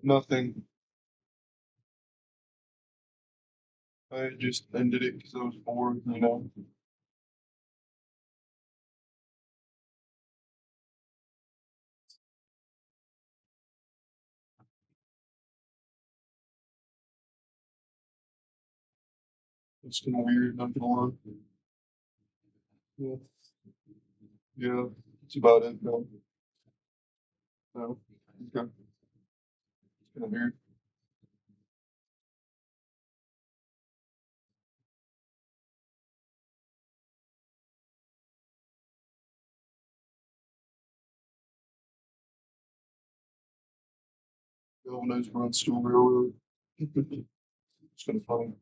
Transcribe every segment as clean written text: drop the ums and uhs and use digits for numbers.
Nothing. I just ended it because I was bored, you know. It's kind of weird, not gonna lie. Yeah, yeah, that's about it. No, no. Okay, it's kind of weird. No one knows runs to railroad. It's kind of funny.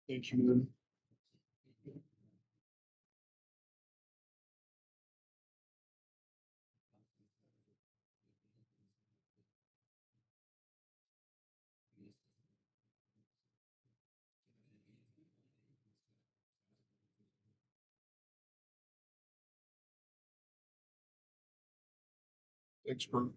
Thank you, man. Thanks, bro.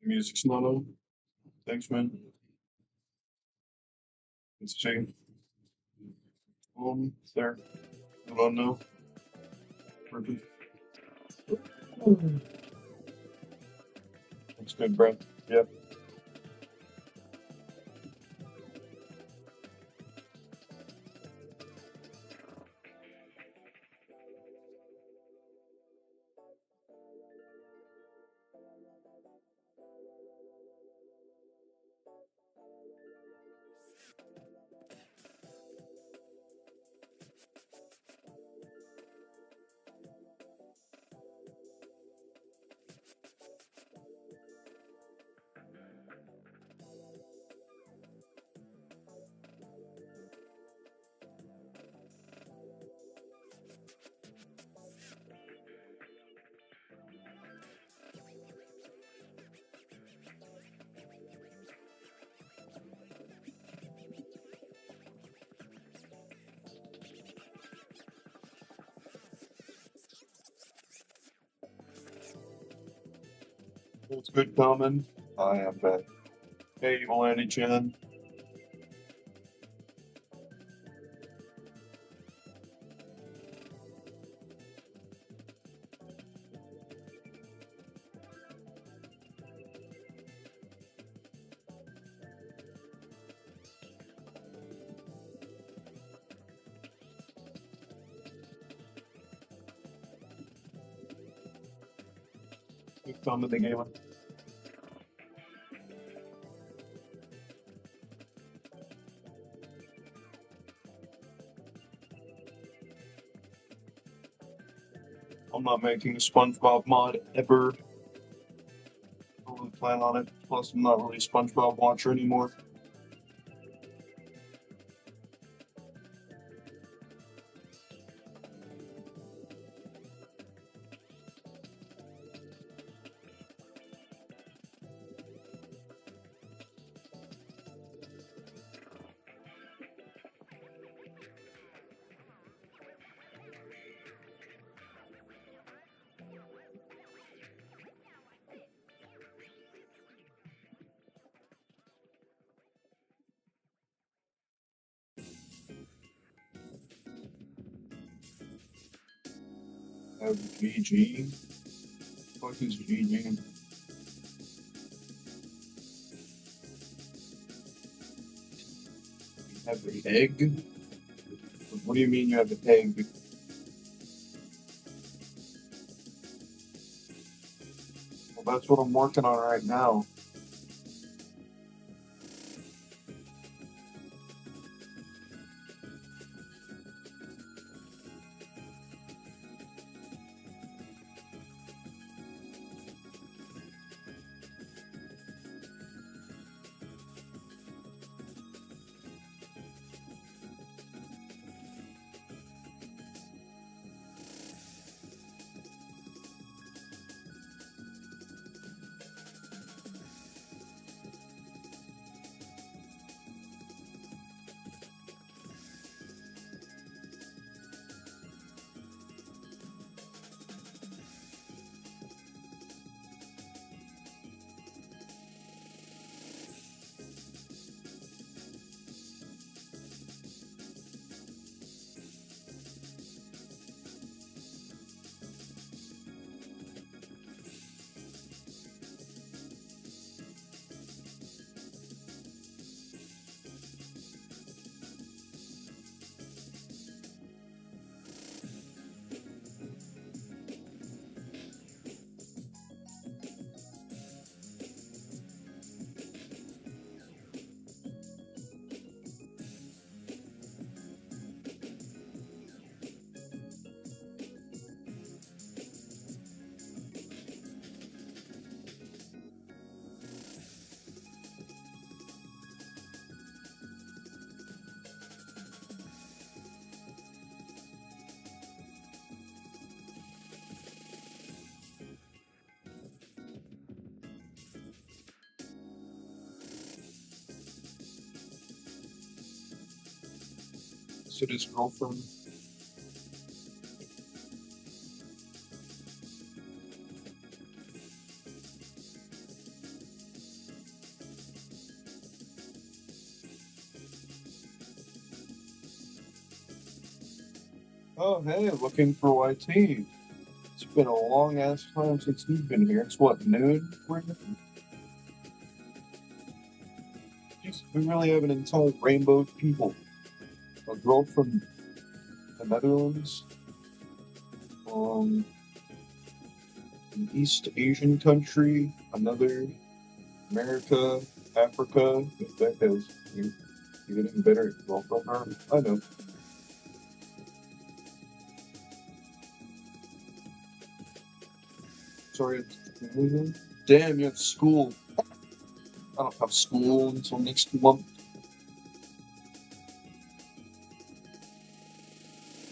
Music's not on. Thanks, man. It's Jane. There. Hold on now. Perfect. That's good, bro. Yep. It's good coming. I am back. Hey, Melanie Chan. Good coming, the game. I'm not making a SpongeBob mod ever. I don't really plan on it. Plus, I'm not really a SpongeBob watcher anymore. GG. What is GG? Have an egg? What do you mean you have an egg? Well, that's what I'm working on right now. So his girlfriend. Oh, hey, looking for YT. It's been a long ass time since you've been here. It's what, noon? Jeez, we really have an entire rainbow of people. A girl from the Netherlands, an East Asian country, another America, Africa. That is, you're getting better at girl from her. I know. Sorry. Damn, you have school. I don't have school until next month.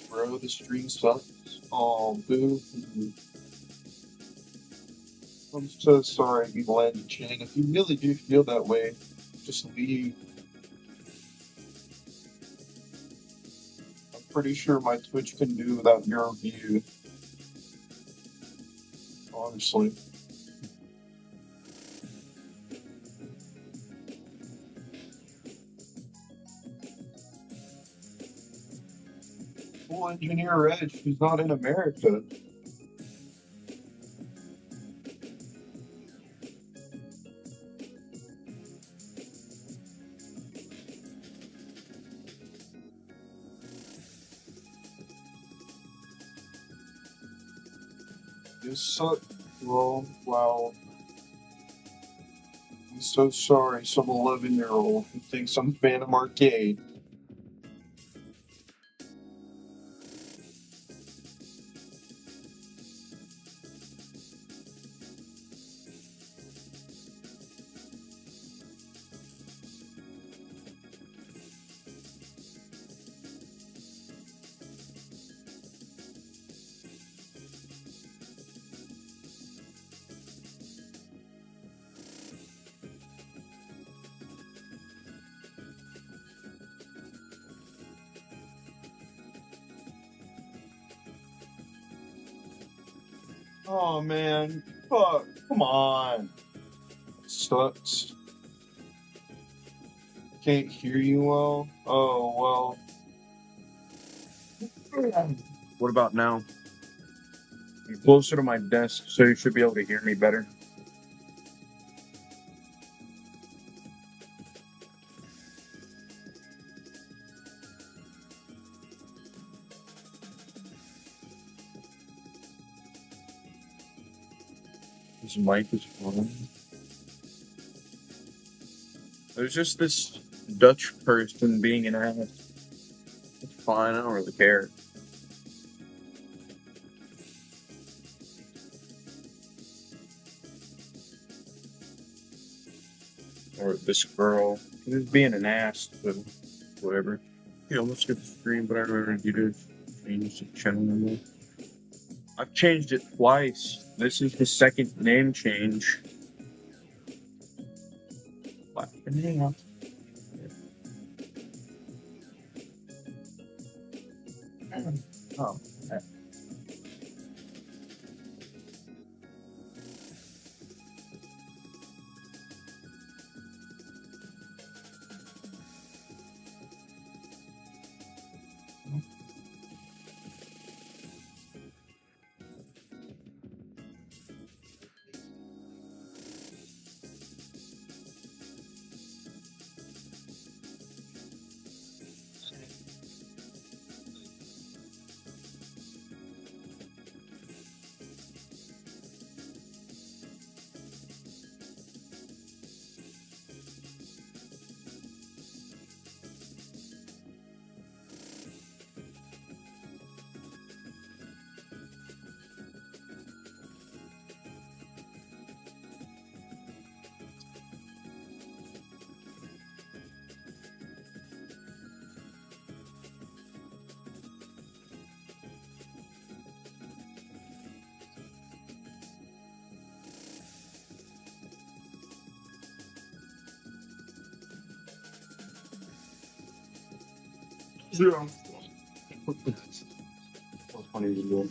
Bro, the stream sucks. Oh, boo. I'm so sorry you landed, Chan. If you really do feel that way, just leave. I'm pretty sure my Twitch can do without your view. Honestly. Well, Engineer Red, she's not in America. You suck. Well, wow. I'm so sorry, some 11-year-old who thinks I'm Phantom Arcade. Oh man, fuck, come on. Sucks. Can't hear you well. Oh well. What about now? I'm closer to my desk, so you should be able to hear me better. His mic is on. There's just this Dutch person being an ass. It's fine, I don't really care. Or this girl just being an ass, so whatever. Yeah, let's get the screen, but I remember you did change the channel number. I've changed it twice. This is the second name change. What? Hang on. Oh. Yeah. What's funny to do?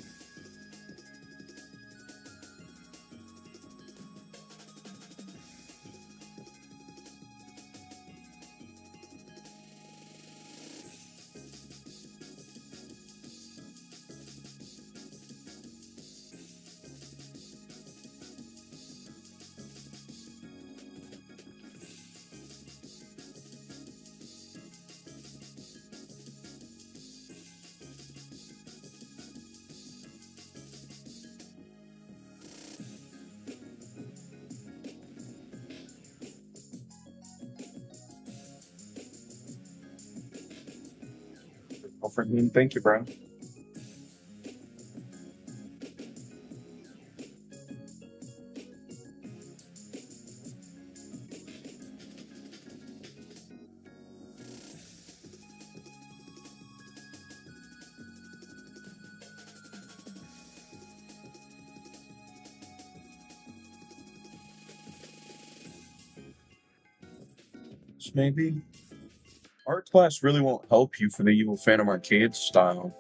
Girlfriend, thank you, bro. Maybe art class really won't help you for the evil Phantom Arcade style.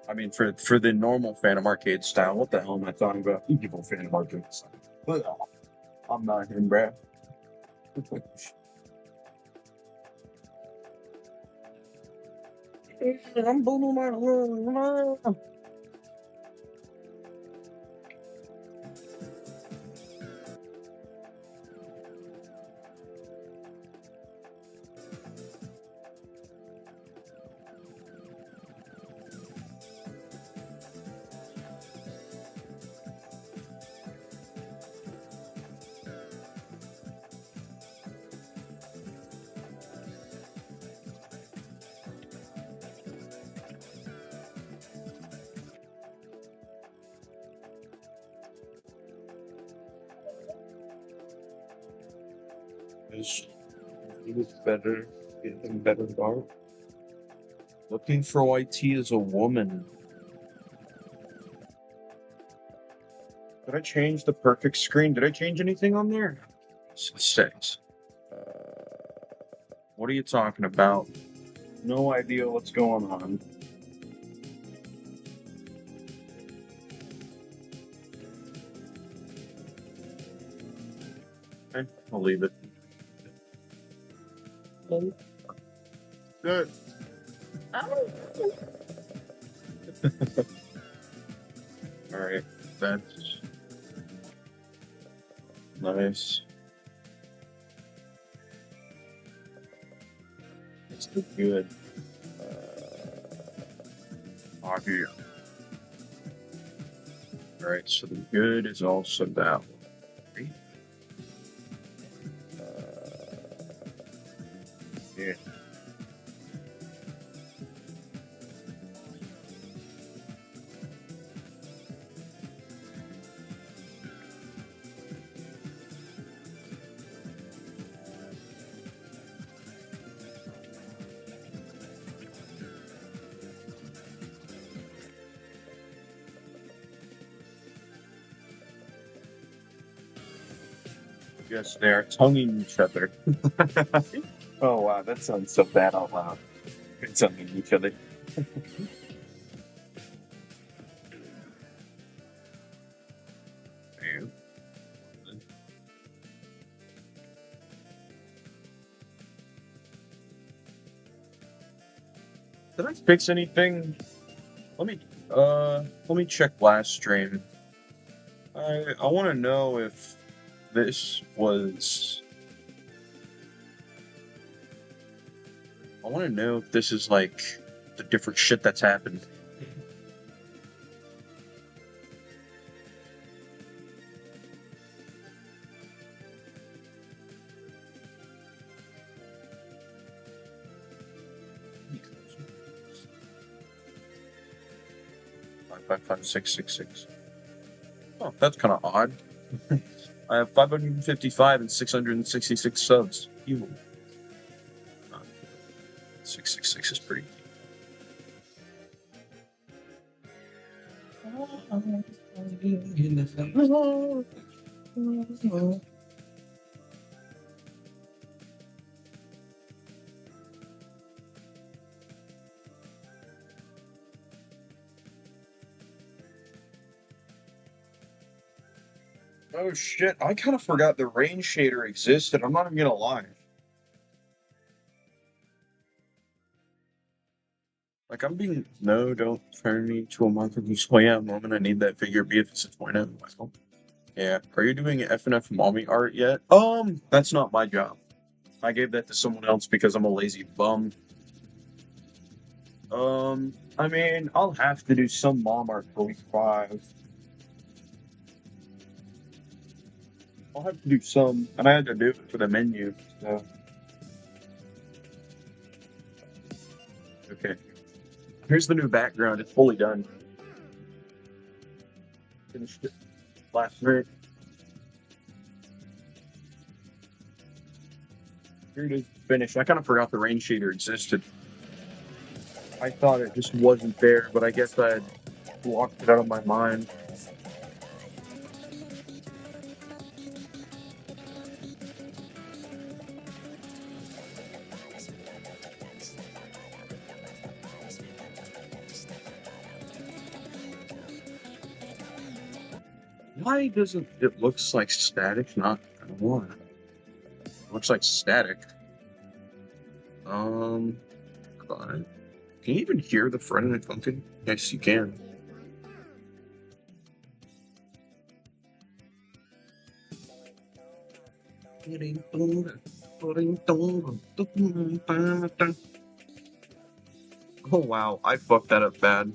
I mean, for the normal Phantom Arcade style. What the hell am I talking about? Evil Phantom Arcade style. But I'm not him, bruh. I'm blowing my. Is it was better, getting better art. Looking for YT as a woman. Did I change the perfect screen? Did I change anything on there? Six. What are you talking about? No idea what's going on. Okay, I'll leave it. Good. Alright, that's nice. It's the good. Here. Alright, so the good is also that one. Yeah. Yes, they are tonguing each other. Oh wow, that sounds so bad out loud. They're tonguing each other. Man. Did I fix anything? Let me check last stream. I want to know if this was. I want to know if this is like the different shit that's happened. Five five 666. Oh, that's kind of odd. I have 555 and 666 subs. Evil. 666 is pretty. Oh shit, I kind of forgot the rain shader existed. I'm not even gonna lie. Like, I'm being. No, don't turn me to a month of this. Oh, yeah, moment I need that figure B if it's a 2.0. Yeah. Are you doing FNF mommy art yet? That's not my job. I gave that to someone else because I'm a lazy bum. I mean, I'll have to do some mom art for week 5. I'll have to do some, and I had to do it for the menu, so. Okay. Here's the new background. It's fully done. Finished it last night. Here it is, finished. I kind of forgot the rain shader existed. I thought it just wasn't there, but I guess I had blocked it out of my mind. Why doesn't it looks like static? Not what? Looks like static. God. Can you even hear the front end clunking? Yes, you can. Oh wow, I fucked that up bad.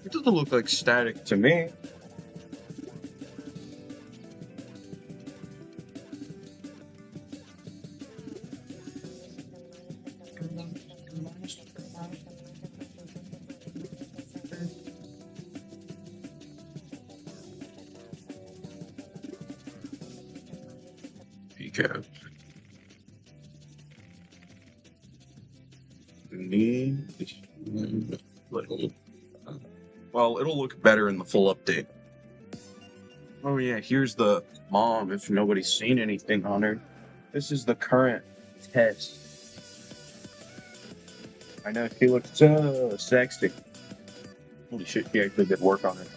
It doesn't look like static to me. Peacock. Well, it'll look better in the full update. Oh yeah, here's the mom if nobody's seen anything on her. This is the current test. I know she looks so sexy. Holy shit, she actually did work on it.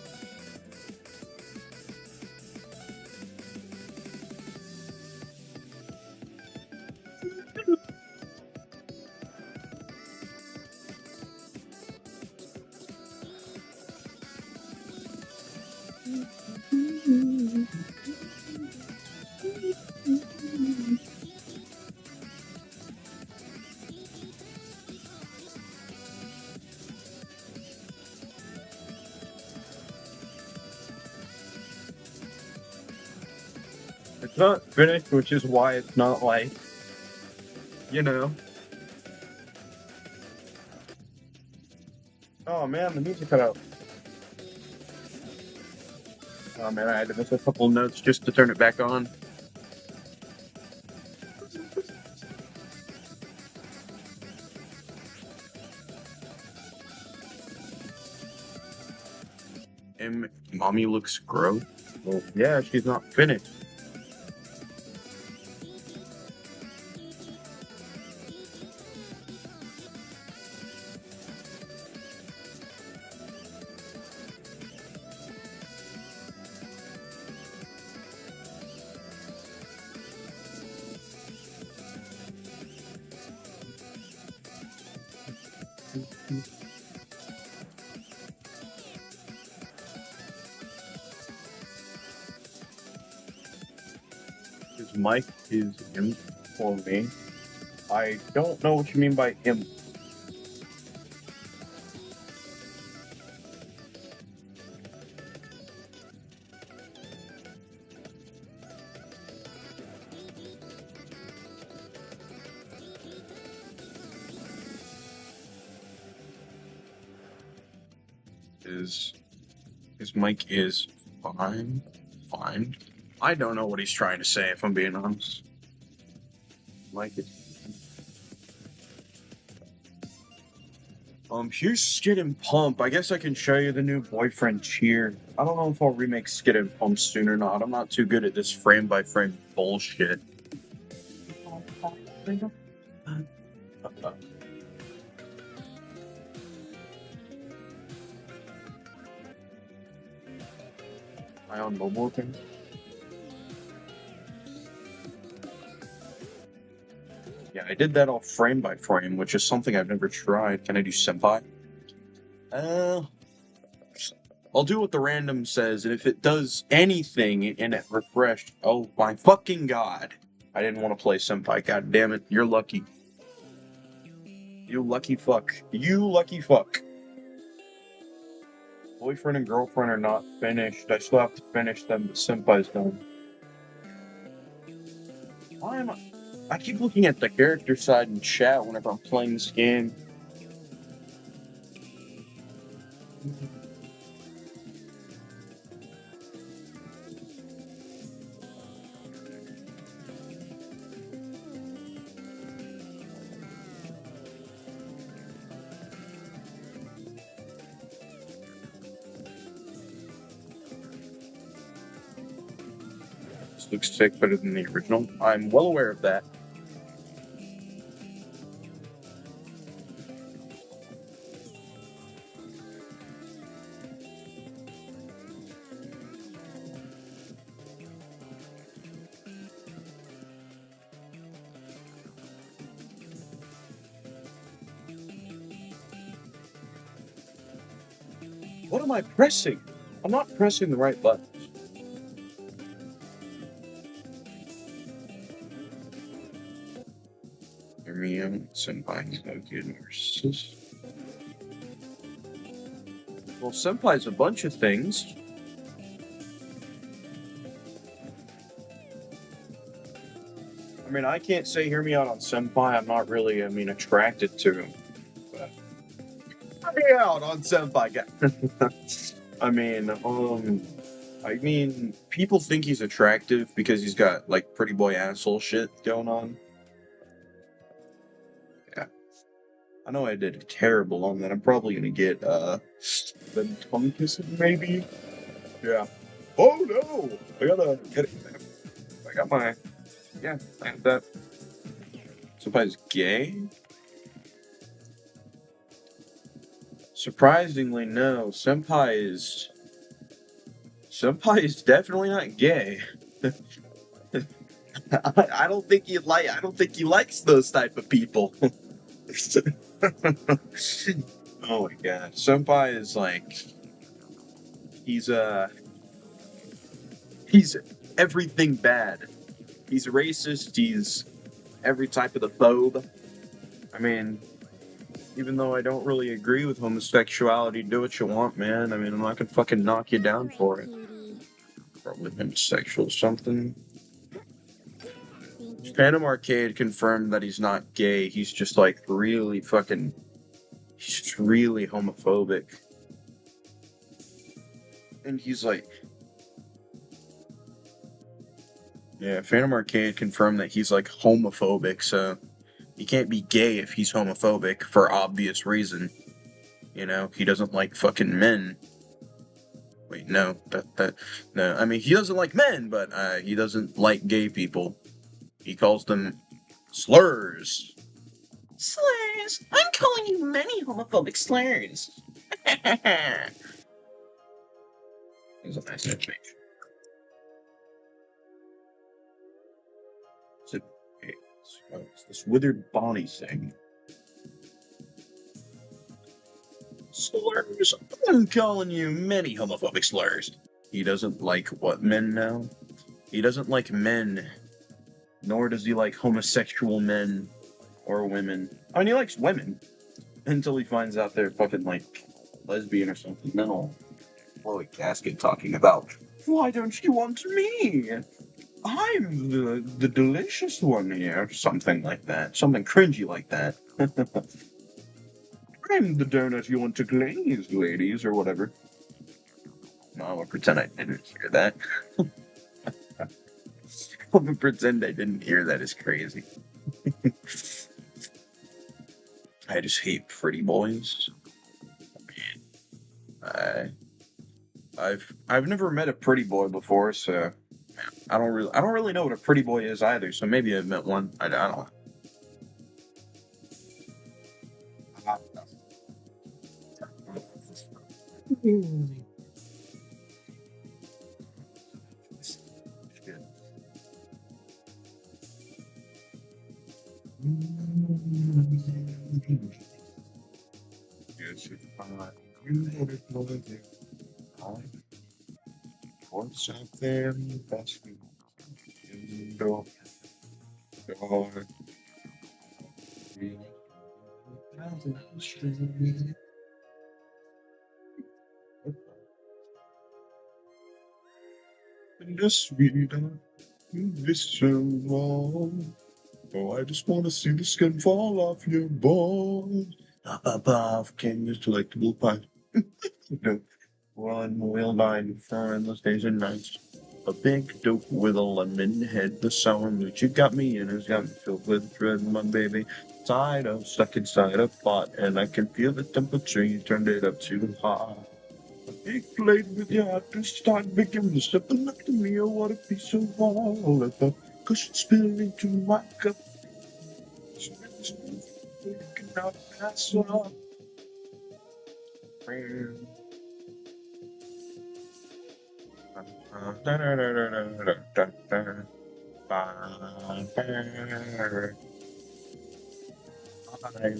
not finished, which is why it's not like, you know. Oh man, the music cut out. Oh man, I had to miss a couple notes just to turn it back on. And mommy looks gross. Well, yeah, she's not finished. His mic is in for me. I don't know what you mean by him. His mic is fine. I don't know what he's trying to say, if I'm being honest. Mic is. Here's Skid and Pump. I guess I can show you the new Boyfriend Cheer. I don't know if I'll remake Skid and Pump soon or not. I'm not too good at this frame by frame bullshit. Am I on mobile thing? Yeah, I did that all frame by frame, which is something I've never tried. Can I do Senpai? I'll do what the random says, and if it does anything and it refreshed, oh my fucking god. I didn't want to play Senpai, god damn it. You're lucky. You lucky fuck. You lucky fuck. Boyfriend and girlfriend are not finished. I still have to finish them, but Senpai's done. Why am I keep looking at the character side in chat whenever I'm playing this game. This looks sick, better than the original. I'm well aware of that. What am I pressing? I'm not pressing the right buttons. Miriam, Senpai's no good narcissist. Well, Senpai's a bunch of things. I mean, I can't say hear me out on Senpai. I'm not really, attracted to him. But hear me out on Senpai, guy. I mean, people think he's attractive because he's got, like, pretty boy asshole shit going on. Yeah. I know I did terrible on that. I'm probably gonna get, the tongue kissing, maybe? Yeah. Oh, no! I got my... Yeah, I have that. Senpai's gay? Surprisingly, no. Senpai is definitely not gay. I don't think he likes those type of people. Oh my god. Senpai is like he's everything bad. He's racist, he's every type of the phobe. I mean, even though I don't really agree with homosexuality, do what you want, man. I mean, I'm not gonna fucking knock you down for it. Probably homosexual or something. Phantom Arcade confirmed that he's not gay. He's just like really fucking. He's just really homophobic. And he's like. Yeah, Phantom Arcade confirmed that he's like homophobic, so he can't be gay if he's homophobic for obvious reason. You know, he doesn't like fucking men. Wait, no, no. I mean, he doesn't like men, but he doesn't like gay people. He calls them slurs. Slurs. I'm calling you many homophobic slurs. It's a nice animation. It's this withered Bonnie thing. Slurs. I'm calling you many homophobic slurs. He doesn't like what men know? He doesn't like men. Nor does he like homosexual men or women. I mean, he likes women. Until he finds out they're fucking like lesbian or something. No. Chloe Casket talking about, why don't you want me? I'm the delicious one here. Something like that. Something cringy like that. I'm the donut you want to glaze, ladies, or whatever. No, I'm gonna pretend I didn't hear that. I'm gonna pretend I didn't hear that is crazy. I just hate pretty boys. I've never met a pretty boy before, so I don't really know what a pretty boy is either. So maybe I've met one. I don't know. What's out there in the basket? Door. And the sweeter, this so long. Oh, I just want to see the skin fall off your bones. Up above, came this delectable pie. One wheel line for endless days and nights. A big dope with a lemon head. The sour mood you got me in has got me filled with dread, my baby. Tied up, stuck inside a pot, and I can feel the temperature. You turned it up too hot. A big plate with your heart to start beginning stepping up to me. Oh, what a piece of wall. Let the cushion spill into my cup. You cannot pass up. I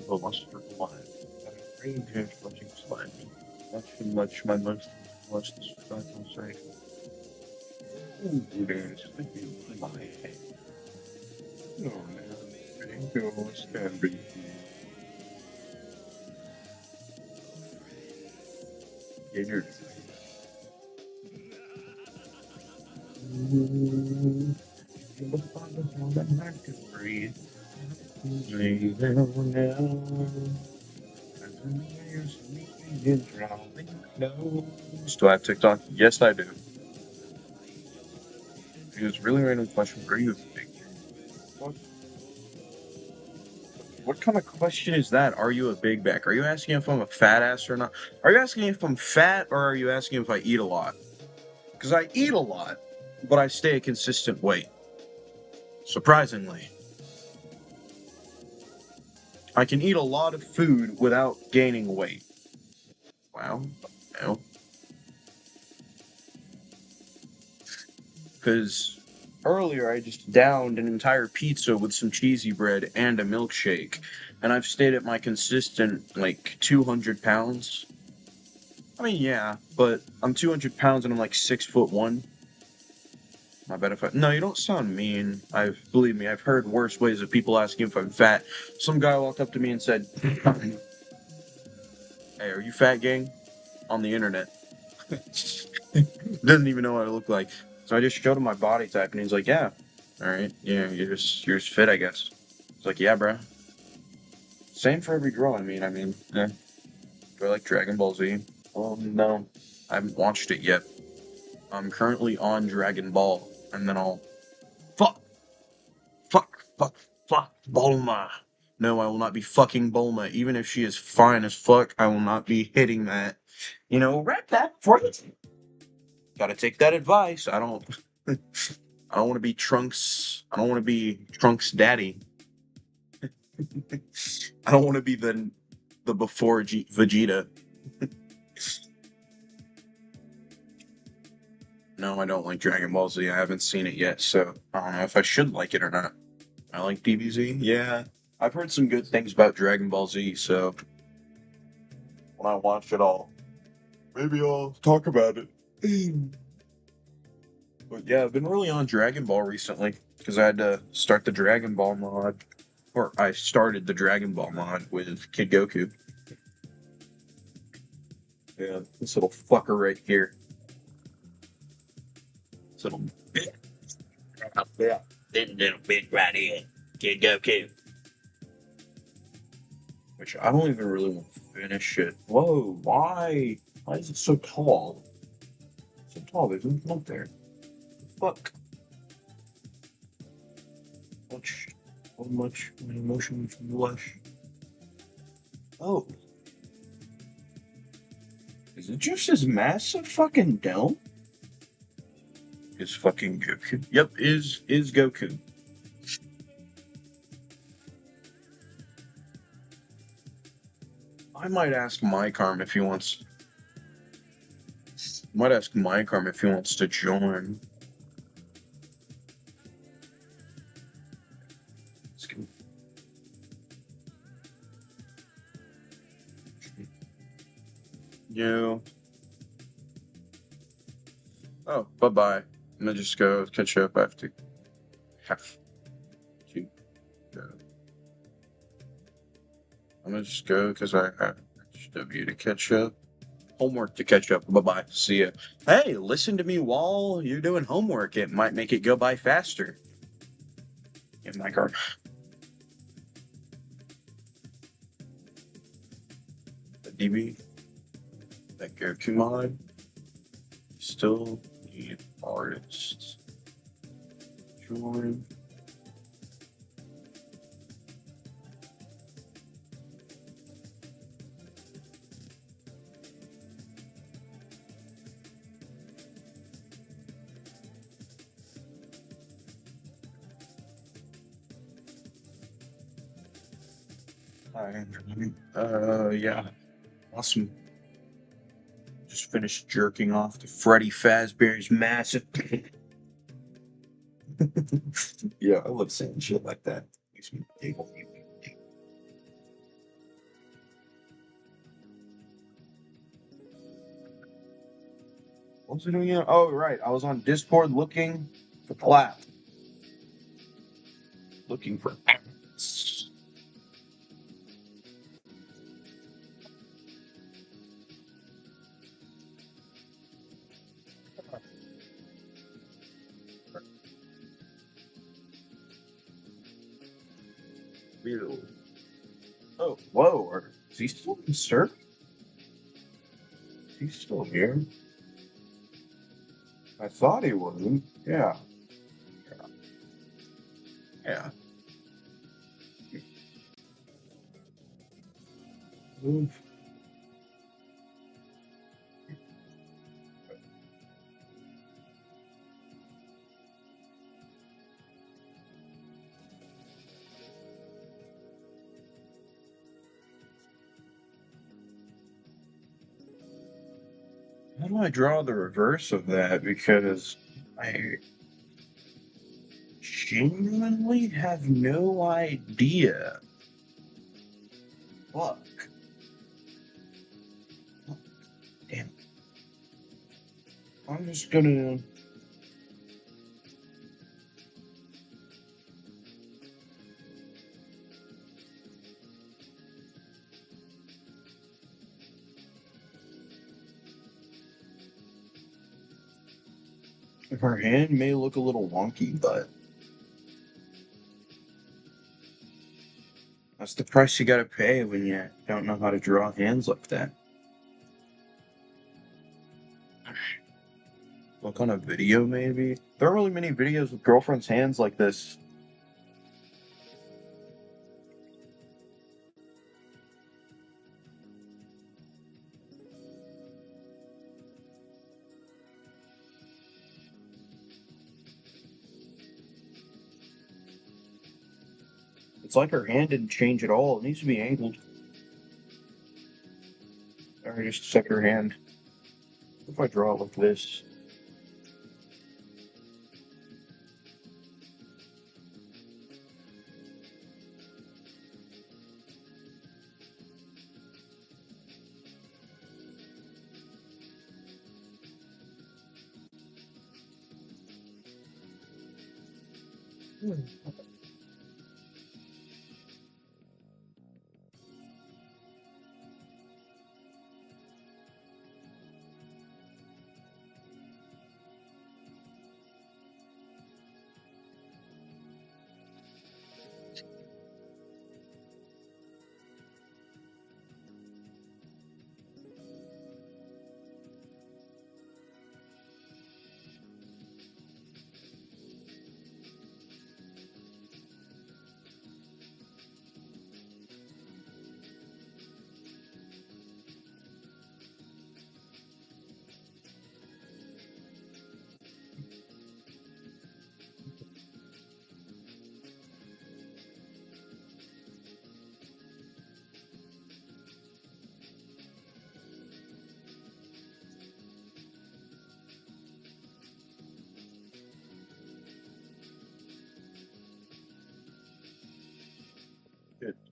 lost for one. Rangers watching slime. Not too much, my most was the struggle say. There's sleeping in my head. No, man. Goes can be. Gator. I can breathe. Do I have TikTok? Yes, I do. It was really random question. Are you big? What kind of question is that? Are you a big back? Are you asking if I'm a fat ass or not? Are you asking if I'm fat or are you asking if I eat a lot? Because I eat a lot, but I stay a consistent weight. Surprisingly. I can eat a lot of food without gaining weight. Wow. No. Because earlier I just downed an entire pizza with some cheesy bread and a milkshake, and I've stayed at my consistent, like, 200 pounds. I mean, yeah, but I'm 200 pounds and I'm like 6'1". I bet if I. No, you don't sound mean. Believe me, I've heard worse ways of people asking if I'm fat. Some guy walked up to me and said, "Hey, are you fat, gang?" On the internet. Doesn't even know what I look like. So I just showed him my body type, and he's like, "Yeah." All right, yeah, you're just fit, I guess. It's like, yeah, bro. Same for every girl. Yeah. Do I like Dragon Ball Z? No, I haven't watched it yet. I'm currently on Dragon Ball, and then I'll fuck, fuck, Bulma. No, I will not be fucking Bulma, even if she is fine as fuck. I will not be hitting that. You know, wrap that for it. Gotta take that advice. I don't. I don't want to be Trunks. I don't want to be Trunks' daddy. I don't want to be the before Vegeta. No, I don't like Dragon Ball Z. I haven't seen it yet, so I don't know if I should like it or not. I like DBZ. Yeah, I've heard some good things about Dragon Ball Z, so when I watch it all, maybe I'll talk about it. But yeah, I've been really on Dragon Ball recently because I had to start the Dragon Ball mod, or I started the Dragon Ball mod with Kid Goku. Yeah, this little fucker right here. This little bit. Yeah, this little bit right here. Kid Goku. Which I don't even really want to finish it. Whoa, why? Why is it so tall? So tall, there's nothing up there. Fuck. So much my emotions blush. Oh. Is it just his massive fucking dome? Is fucking Goku. Yep, is Goku. I might ask Mykarm if he wants. Might ask Mykarm if he wants to join. Let's go. You. Oh, bye bye. I'm gonna just go catch up. I have to go. I'm gonna just go because I have HW to catch up. Homework to catch up. Bye bye. See ya. Hey, listen to me while you're doing homework. It might make it go by faster. In my car. The DB. That Goku mod. Still need artists. Join. Yeah. Awesome. Just finished jerking off to Freddy Fazbear's massive. Yeah, I love saying shit like that. Makes me giggle. What was I doing? Oh, right. I was on Discord looking for clap. Looking for acts. Ew. Oh, whoa. Is he still in Sir? He's still here. I thought he wasn't. Yeah. Yeah. Move. How do I draw the reverse of that? Because I genuinely have no idea. Fuck. Damn. I'm just gonna. Her hand may look a little wonky, but That's the price you gotta pay when you don't know how to draw hands like that. Look on a video, maybe? There aren't really many videos with girlfriends' hands like this. It's like her hand didn't change at all. It needs to be angled. Or just check her hand. If I draw it like this. Good.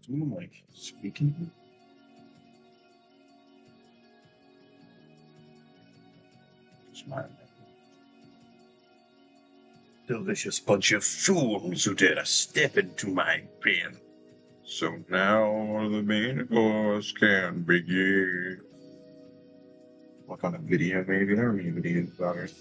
Someone like speaking. Smile. Delicious bunch of fools who dare step into my pen. So now the main course can begin. Look on a video, maybe. There are many videos about it.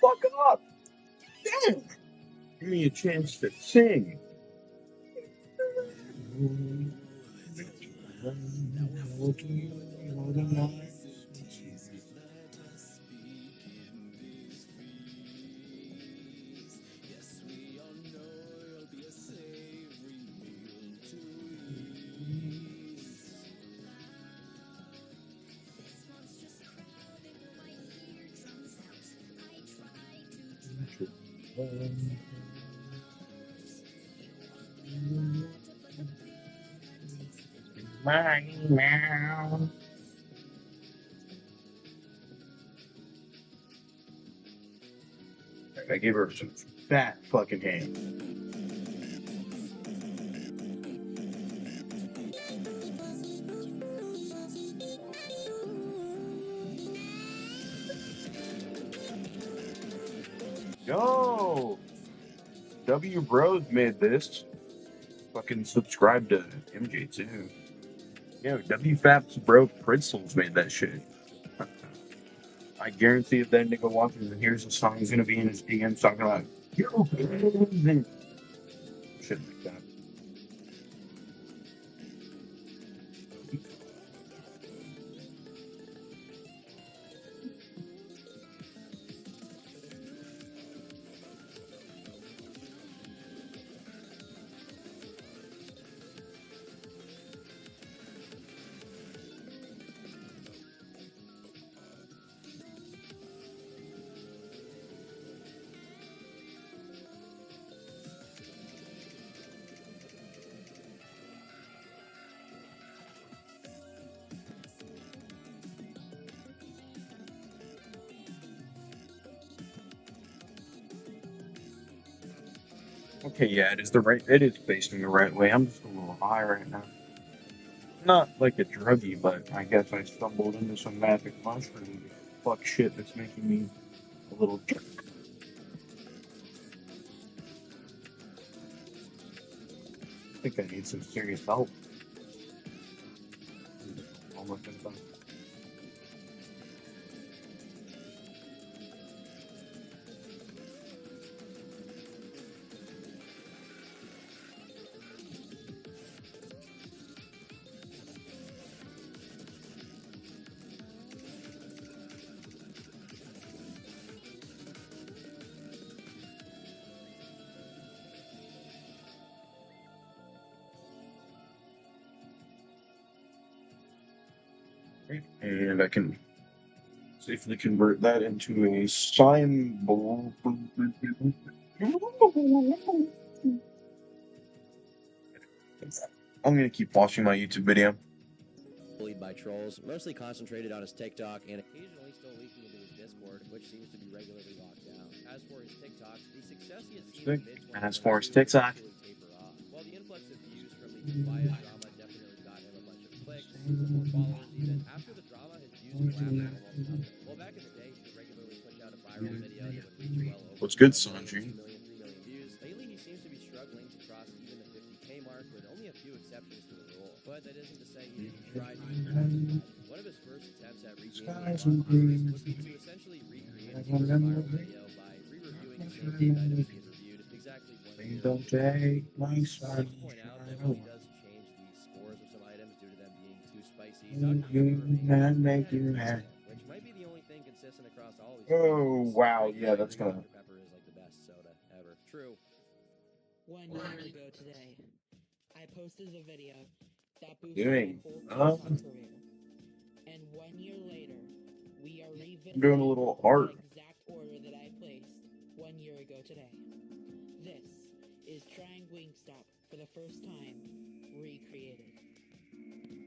Fuck up! Damn! Give me a chance to sing. Meow. I gave her some fat fucking hand. Yo! W Bros made this. Fucking subscribe to MJ too. Yo, W Faps Bro Pretzels made that shit. I guarantee if that nigga watches and hears the song, he's gonna be in his DMs talking about, yo, shit like that. Okay, yeah, it is facing the right way. I'm just a little high right now. Not like a druggie, but I guess I stumbled into some magic mushroom fuck shit that's making me a little jerk. I think I need some serious help. Almost done. And I can safely convert that into a symbol. I'm gonna keep watching my YouTube video. Bullied by trolls, mostly concentrated on his TikTok and occasionally still leaking into his Discord, which seems to be regularly locked down. As for his TikTok, the success he had seen in mid-2020 As for his TikTok, taper off. While the influx of views from the Quiet drama definitely got him a bunch of clicks, more followers even, after the drama, his views collapsed almost nothing. Well, back in the day, he regularly push out a viral video that would reach well over what's good, 2 Sanji? million, 3 million views. Lately, he seems to be struggling to cross even the 50K mark with only a few exceptions to the rule. But that isn't to say he didn't try to do that. One of his first attempts at regaining his audience was to essentially recreate his first viral video by re-reviewing the same food items he had reviewed exactly 1 year Don't take my I'd son. like to point out that while he does change the scores of some items due to them being too spicy, Dr. Pepper remains which might be the only thing consistent across all of these. Oh wow, yeah, that's Dr. gonna. Pepper is like the best soda ever. True. 1 year ago today, I posted a video that boosted Doing, my whole TikTok career. And 1 year later, we are revisiting doing a little art. the exact order that I placed 1 year ago today. This is trying Wingstop for the first time recreated.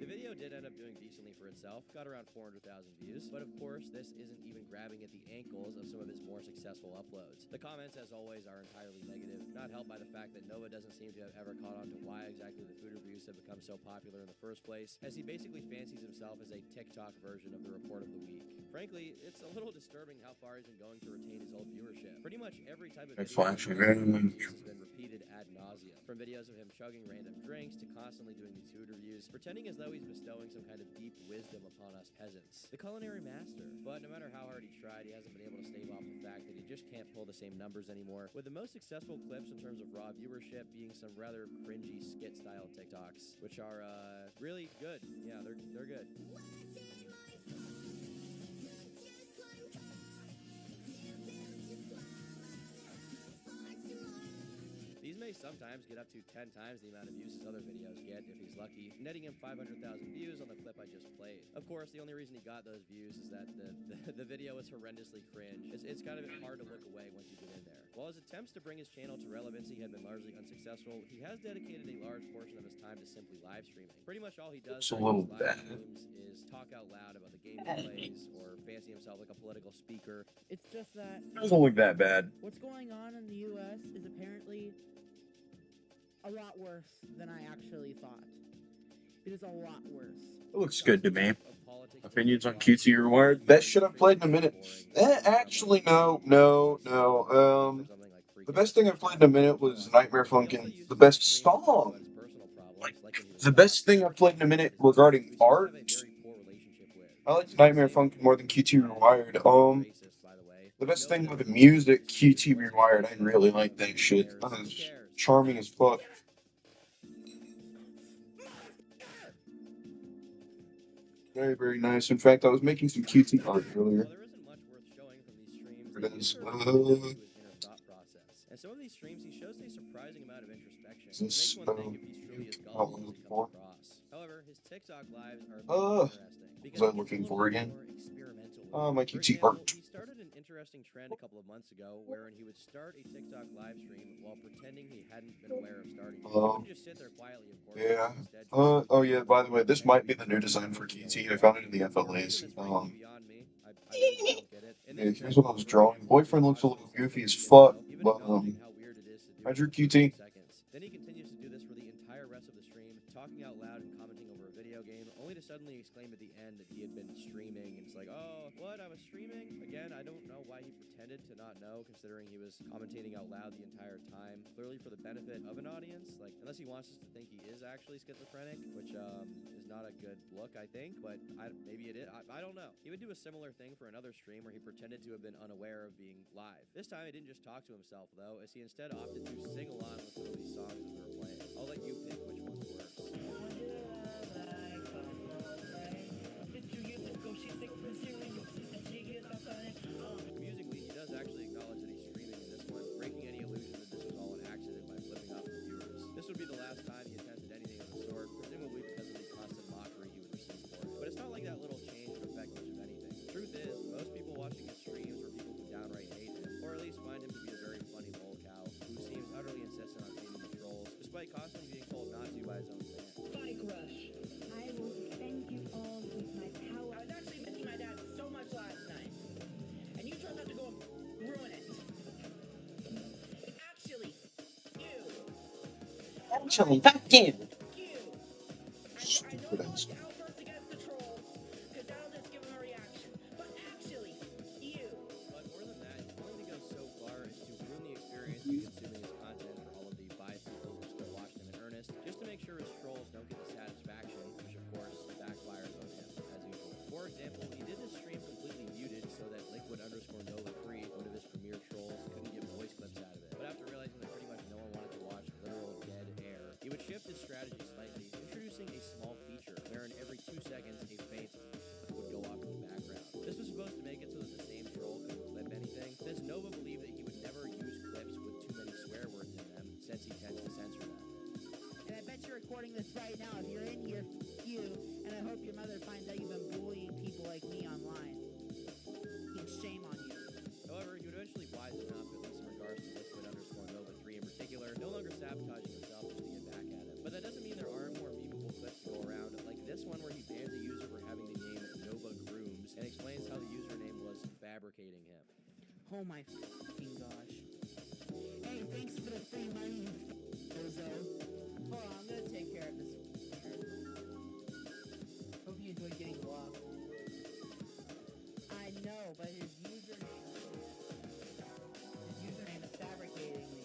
The video did end up doing decently for itself, got around 400,000 views, but of course, this isn't even grabbing at the ankles of some of his more successful uploads. The comments, as always, are entirely negative, not helped by the fact that Nova doesn't seem to have ever caught on to why exactly the food reviews have become so popular in the first place, as he basically fancies himself as a TikTok version of the report of the week. Frankly, it's a little disturbing how far he's been going to retain his old viewership. Pretty much every type of It's video flashing. has been repeated ad nauseum, from videos of him chugging random drinks to constantly doing these food reviews, pretending as though he's bestowing some kind of deep wisdom upon us peasants. The culinary master. But no matter how hard he tried, he hasn't been able to stave off the fact that he just can't pull the same numbers anymore, with the most successful clips in terms of raw viewership being some rather cringy skit-style TikToks, which are, really good. Yeah, they're good. These may sometimes get up to 10 times the amount of views his other videos get if he's lucky, netting him 500,000 views on the clip I just played. Of course, the only reason he got those views is that the video is horrendously cringe. It's kind of hard to look away once you've been in there. While his attempts to bring his channel to relevancy had been largely unsuccessful, he has dedicated a large portion of his time to simply live streaming. Pretty much all he does during his live streams is talk out loud about the games he plays or fancy himself like a political speaker. It's just that It doesn't look that bad. what's going on in the US is apparently a lot worse than I actually thought. It is a lot worse. It looks good to me. Opinions on QT Rewired? Best shit I've played in a minute. Actually, no. The best thing I've played in a minute was Nightmare Funkin'. The best song. Like, the best thing I've played in a minute regarding art. I like Nightmare Funkin' more than QT Rewired. The best thing with the music, QT Rewired. I really like that shit. That is charming as fuck. Very, very nice. In fact, I was making some QT art earlier. It is. And some of these streams, he shows a surprising amount of introspection. Is this, Makes one think if he's truly as what gullible I'm as he looking comes for? across. However, his TikTok lives are interesting. Was I looking for again? My QT art. He started an interesting trend a couple of months ago, wherein he would start a TikTok live stream while pretending he hadn't been aware of starting it. He would just sit there quietly, of course. Yeah. Oh yeah, by the way, this might be the new design for QT. I found it in the FLAs. Yeah, here's what I was drawing. Boyfriend looks a little goofy as fuck, but Hydro QT. seconds. Then he continues to do this for the entire rest of the stream, talking out loud and commenting over a video game, only to suddenly exclaim at the end that he had been streaming, and it's like, oh, what, I was streaming? Again, I don't know why he pretended to not know, considering he was commentating out loud the entire time, clearly for the benefit of an audience, like, unless he wants us to think he is actually schizophrenic, which is not a good look, I think, but maybe it is, I don't know. He would do a similar thing for another stream where he pretended to have been unaware of being live. This time he didn't just talk to himself, though, as he instead opted to sing along with some of these songs that we were playing. I'll let you pick which one's worse. Musically, he does actually acknowledge that he's streaming in this one, breaking any illusion that this was all an accident by flipping off the viewers. This would be the last time he attempted anything of the sort, presumably because of the constant mockery he would receive for it. But it's not like that little change would affect much of anything. Truth is, most people watching his streams were people who downright hate him, or at least find him to be a very funny lolcow, who seems utterly insistent on feeding the trolls, despite constantly being told not to by his own fans. Bike Rush. I will defend you all with my power. I was actually missing my dad so much last night. And you chose not to go and ruin it. Actually, you. Actually, fuck you. You. Stupid I ass. don't want to outburst against the trolls, because that'll just give them a reaction. But actually, you. But more than that, he's willing to go so far as to ruin the experience of consuming his content for all of the 5 people who still watch him in earnest, just to make sure his trolls don't get the satisfaction, which of course backfires on him, as usual. For example, he did this stream completely muted so that Liquid_Nova3, one of his premier trolls, couldn't get voice clips out of it. But after realizing that pretty much no one wanted to watch literal dead air, he would shift his strategy slightly, introducing a small feature wherein every 2 seconds a faint would go off in the background. This was supposed to make it so that the same troll couldn't clip anything, since Nova believed that he would never use clips with too many swear words in them, since he tends to censor them. And I bet you're recording this right now. If you're in here, you, and I hope your mother finds out you've been bullying people like me online. Shame on you. However, he would eventually wisen up, at least in regards to Liquid_Nova3 in particular, no longer sabotaging himself just to get back at him. But that doesn't mean there aren't more memeable clips to go around, like this one where he bans a user for having the name Nova Grooms and explains how the username was fabricating him. Oh my fucking gosh. Hey, thanks for the free money, bozo. Hold on, I'm gonna take care of this. Hope you enjoyed getting blocked. I know, but his username is fabricating me.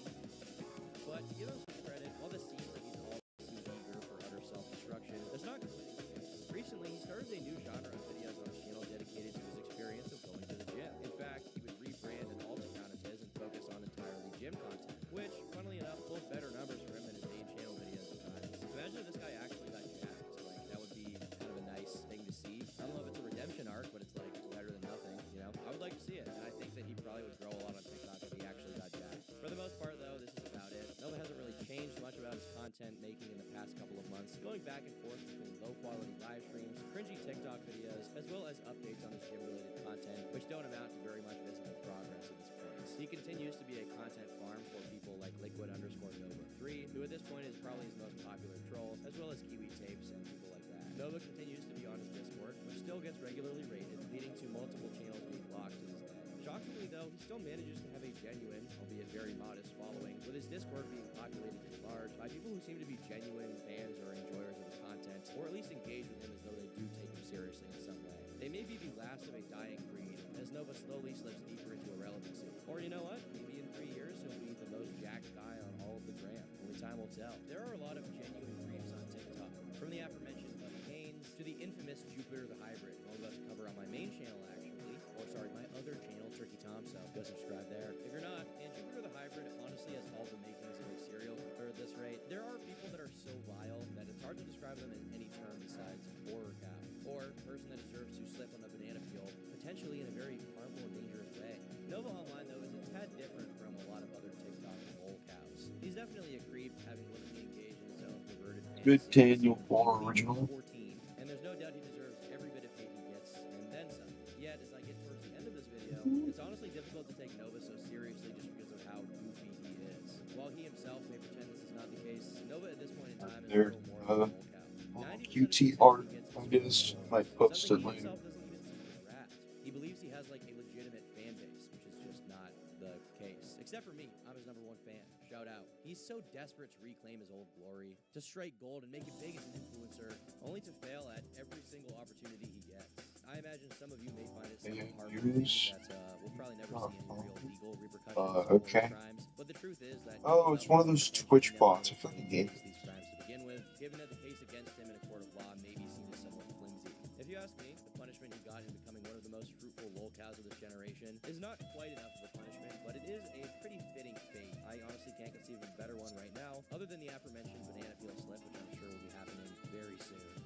But to give him some credit, while this seems like he's all too eager for utter self-destruction, that's not completely the case. Recently, he started a new genre of videos on his channel dedicated to his experience of going to the gym. In fact, he would rebrand an alt account of his and focus on entirely gym content, which, funnily enough, pulls better numbers for him than his main channel videos at times. Imagine if this guy actually got jacked. Like, that would be kind of a nice thing to see. I don't know if it's a redemption arc, but it's like better than nothing, you know? I would like to see it, and I think that he probably would grow a lot on TikTok if he actually got jacked. For the most part, though, this is about it. Nova hasn't really changed much about his content making in the past couple of months, going back and forth between low-quality live streams, cringy TikTok videos, as well as updates on his gym-related content, which don't amount to very much visible progress at this point. He continues to be a content farm for people like Liquid_Nova3, who at this point is probably his most popular troll, as well as Kiwi Tapes and people like that. Nova continues to be on his Discord, which still gets regularly raided, leading to multiple channels being blocked to this day. Shockingly, though, he still manages to have a genuine, albeit very modest, following, with his Discord being populated at large by people who seem to be genuine fans or enjoyers of his content, or at least engage with him as though they do take him seriously in some way. They may be the last of a dying breed, as Nova slowly slips deeper into irrelevancy. Or you know what? Maybe in 3 years he'll be the most jacked guy on all of the gram. Only time will tell. There are a lot of genuine creeps on TikTok, from the aforementioned Buddy Haynes to the infamous Jupiter the Hybrid, all of us cover on my main channel actually, or sorry, my other channel, Turkey Tom, so go subscribe there. If you're not, and Jupiter the Hybrid honestly has all the makings of a serial killer at this rate. There are people that are so vile that it's hard to describe them in any term besides horror cow, or person that deserves to slip on the banana peel, potentially in a very harmful and dangerous way. Nova Online, though, is a tad different from a lot of other TikTok lol cows. He's definitely a creep, having literally engaged in his own perverted Good fantasies Daniel since Paul original. 14, and there's no doubt he deserves every bit of hate he gets, and then some. Yet, as I get towards the end of this video, it's honestly difficult to take Nova so seriously just because of how goofy he is. While he himself may pretend this is not the case, Nova at this point in time is a There, little more of a lol cow. 90% of QT the art, he gets I is guess, trolls. might post Something it he later. himself doesn't even see as rat. He believes he has like a legitimate fan base, which is just not the case. Except for me, I'm his #1 fan. Shout out. He's so desperate to reclaim his old glory, to strike gold and make it big as an influencer, only to fail at every single opportunity he gets. I imagine some of you may find it somewhat heartbreaking that we'll probably never see any real legal repercussions for okay. his crimes, but the truth is that Oh, it's one of those Twitch bots. I fucking hate it. these crimes to begin with, given that the case against him in a court of law may be seen as somewhat flimsy. If you ask me, the punishment he got in becoming one of the most fruitful lolcows of this generation is not quite enough of a punishment, but it is a pretty fitting fate. I honestly can't conceive of a better one right now, other than the aforementioned banana peel slip, which I'm sure will be happening very soon.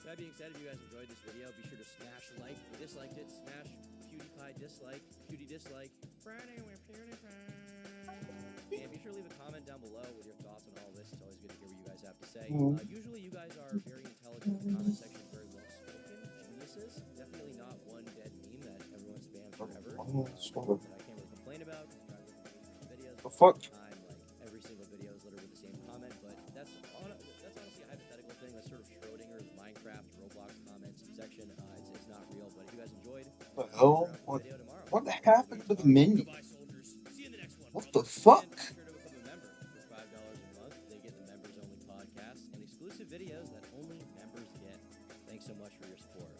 That being said, if you guys enjoyed this video, be sure to smash like. If you disliked it, smash PewDiePie dislike, Pewdie dislike, Friday with PewDiePie. And be sure to leave a comment down below with your thoughts on all this. It's always good to hear what you guys have to say. Usually you guys are very intelligent in the comment section, very well spoken, geniuses. Definitely not one dead meme that everyone spams forever. That I can't really complain about because you guys are making videos. The fuck? Time, like every single video is littered with the same comment, but that's honestly a hypothetical thing. That's sort of Schrodinger's Minecraft Roblox comments section. It's not real, but if you guys enjoyed, The hell? video tomorrow. What happened to the menu? Goodbye, soldiers. See you in the next one. What the fuck? And be sure to become a member. For $5 a month, they get the members-only podcasts and exclusive videos that only members get. Thanks so much for your support.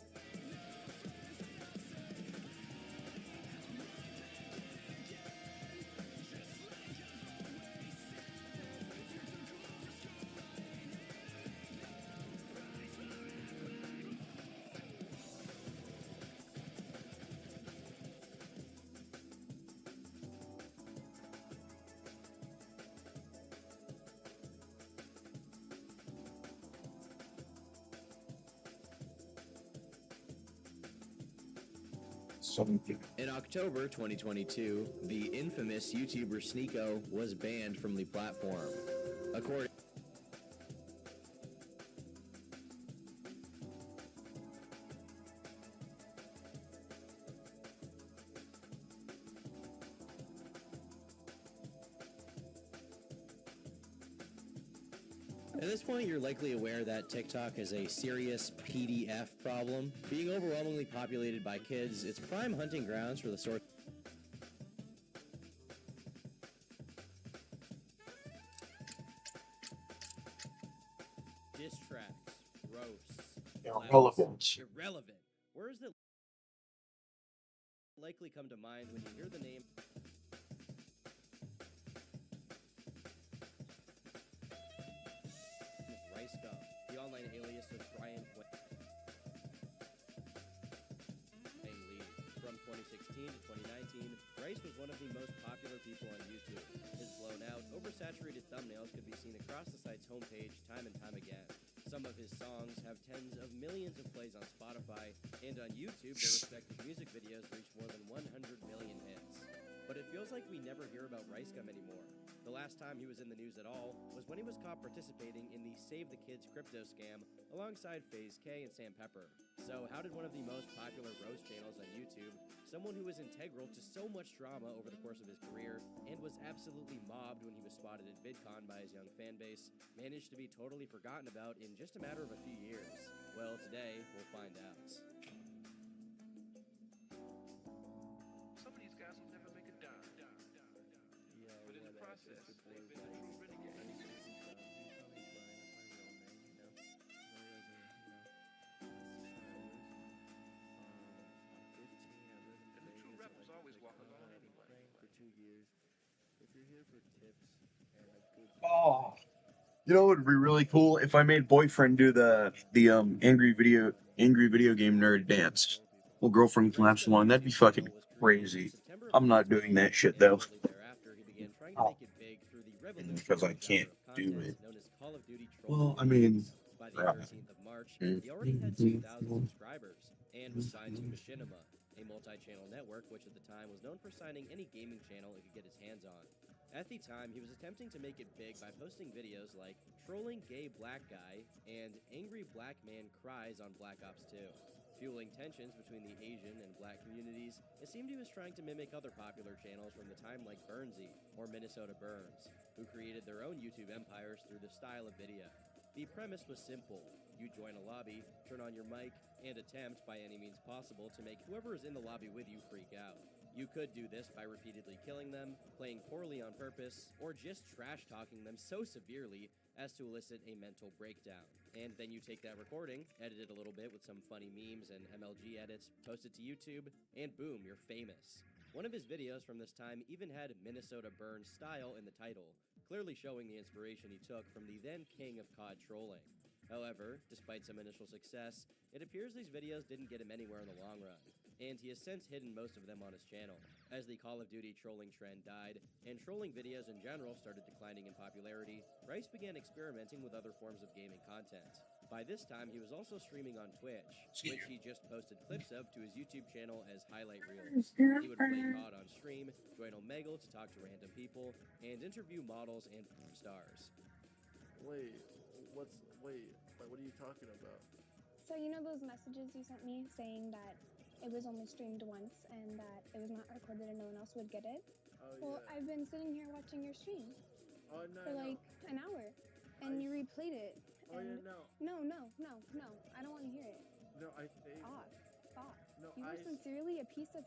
In October 2022, the infamous YouTuber Sneeko was banned from the platform. According At this point, you're likely aware that TikTok is a serious PDF problem. Being overwhelmingly populated by kids, it's prime hunting grounds for the sort. Diss tracks, roasts, Irrelevant. irrelevant. Words that likely come to mind when you hear the name. RiceGum, the online alias of Brian Lee. From 2016 to 2019, Rice was one of the most popular people on YouTube. His blown-out, oversaturated thumbnails could be seen across the site's homepage time and time again. Some of his songs have tens of millions of plays on Spotify, and on YouTube, their respective music videos reach more than 100 million hits. But it feels like we never hear about RiceGum anymore. The last time he was in the news at all was when he was caught participating in the Save the Kids crypto scam alongside FaZe K and Sam Pepper. So how did one of the most popular roast channels on YouTube, someone who was integral to so much drama over the course of his career and was absolutely mobbed when he was spotted at VidCon by his young fan base, manage to be totally forgotten about in just a matter of a few years? Well, today we'll find out. Some of these guys will never make a dime. But in the process, they've been the true renegades. And the true rebels always walk alone anyway. For 2 years. If you're here for tips and a good Oh, you know what would be really cool if I made boyfriend do the angry video game nerd dance. Well, girlfriend claps along. That'd be fucking crazy. I'm not doing that shit though. Because I can't do it. Well, I mean, by the 13th of March, he already had 2,000 subscribers and was signed to Machinima, a multi-channel network which at the time was known for signing any gaming channel it could get his hands on. At the time, he was attempting to make it big by posting videos like Trolling Gay Black Guy and Angry Black Man Cries on Black Ops 2. Fueling tensions between the Asian and Black communities, it seemed he was trying to mimic other popular channels from the time like Burnsy or Minnesota Burns, who created their own YouTube empires through the style of video. The premise was simple. You join a lobby, turn on your mic, and attempt by any means possible to make whoever is in the lobby with you freak out. You could do this by repeatedly killing them, playing poorly on purpose, or just trash-talking them so severely as to elicit a mental breakdown. And then you take that recording, edit it a little bit with some funny memes and MLG edits, post it to YouTube, and boom, you're famous. One of his videos from this time even had Minnesota Burn style in the title, clearly showing the inspiration he took from the then king of COD trolling. However, despite some initial success, it appears these videos didn't get him anywhere in the long run, and he has since hidden most of them on his channel. As the Call of Duty trolling trend died, and trolling videos in general started declining in popularity, Rice began experimenting with other forms of gaming content. By this time, he was also streaming on Twitch, which he just posted clips of to his YouTube channel as highlight reels. He would play COD on stream, join Omegle to talk to random people, and interview models and pop stars. Wait, what are you talking about? So you know those messages you sent me saying that it was only streamed once and that it was not recorded and no one else would get it? Oh, Well, yeah. I've been sitting here watching your stream Oh, no, for like an hour, and you replayed it. Oh, yeah, and no, I don't want to hear it. No, Stop. No, You were sincerely a piece of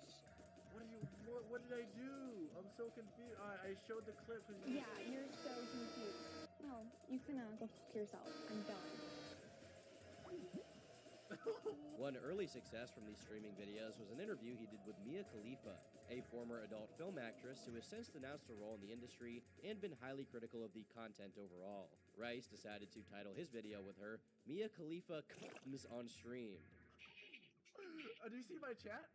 what did I do? I'm so confused. I showed the clip. Yeah, you're so confused. No, you can go fuck yourself. I'm done. One early success from these streaming videos was an interview he did with Mia Khalifa, a former adult film actress who has since denounced her role in the industry and been highly critical of the content overall. Rice decided to title his video with her, Mia Khalifa Comes on Stream. Do you see my chat?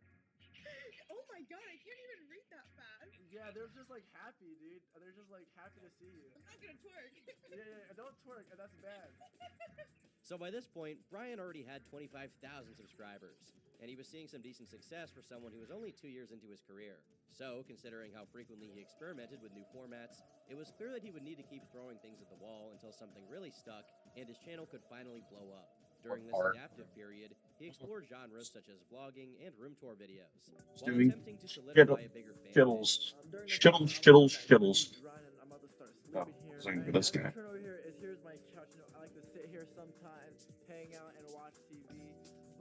Oh my god, I can't even read that fast. Yeah, they're just like happy, dude. They're just like happy to see you. I'm not gonna twerk. Yeah, don't twerk. That's bad. So by this point, Brian already had 25,000 subscribers, and he was seeing some decent success for someone who was only 2 years into his career. So, considering how frequently he experimented with new formats, it was clear that he would need to keep throwing things at the wall until something really stuck and his channel could finally blow up. During this adaptive period, he explored genres such as vlogging and room tour videos, while Doing attempting to solidify a bigger fan base. Shittles. I'm about to start Oh, sleeping here. same for this guy. Turn over here. Here's my couch. You know, I like to sit here sometimes, hang out, and watch TV.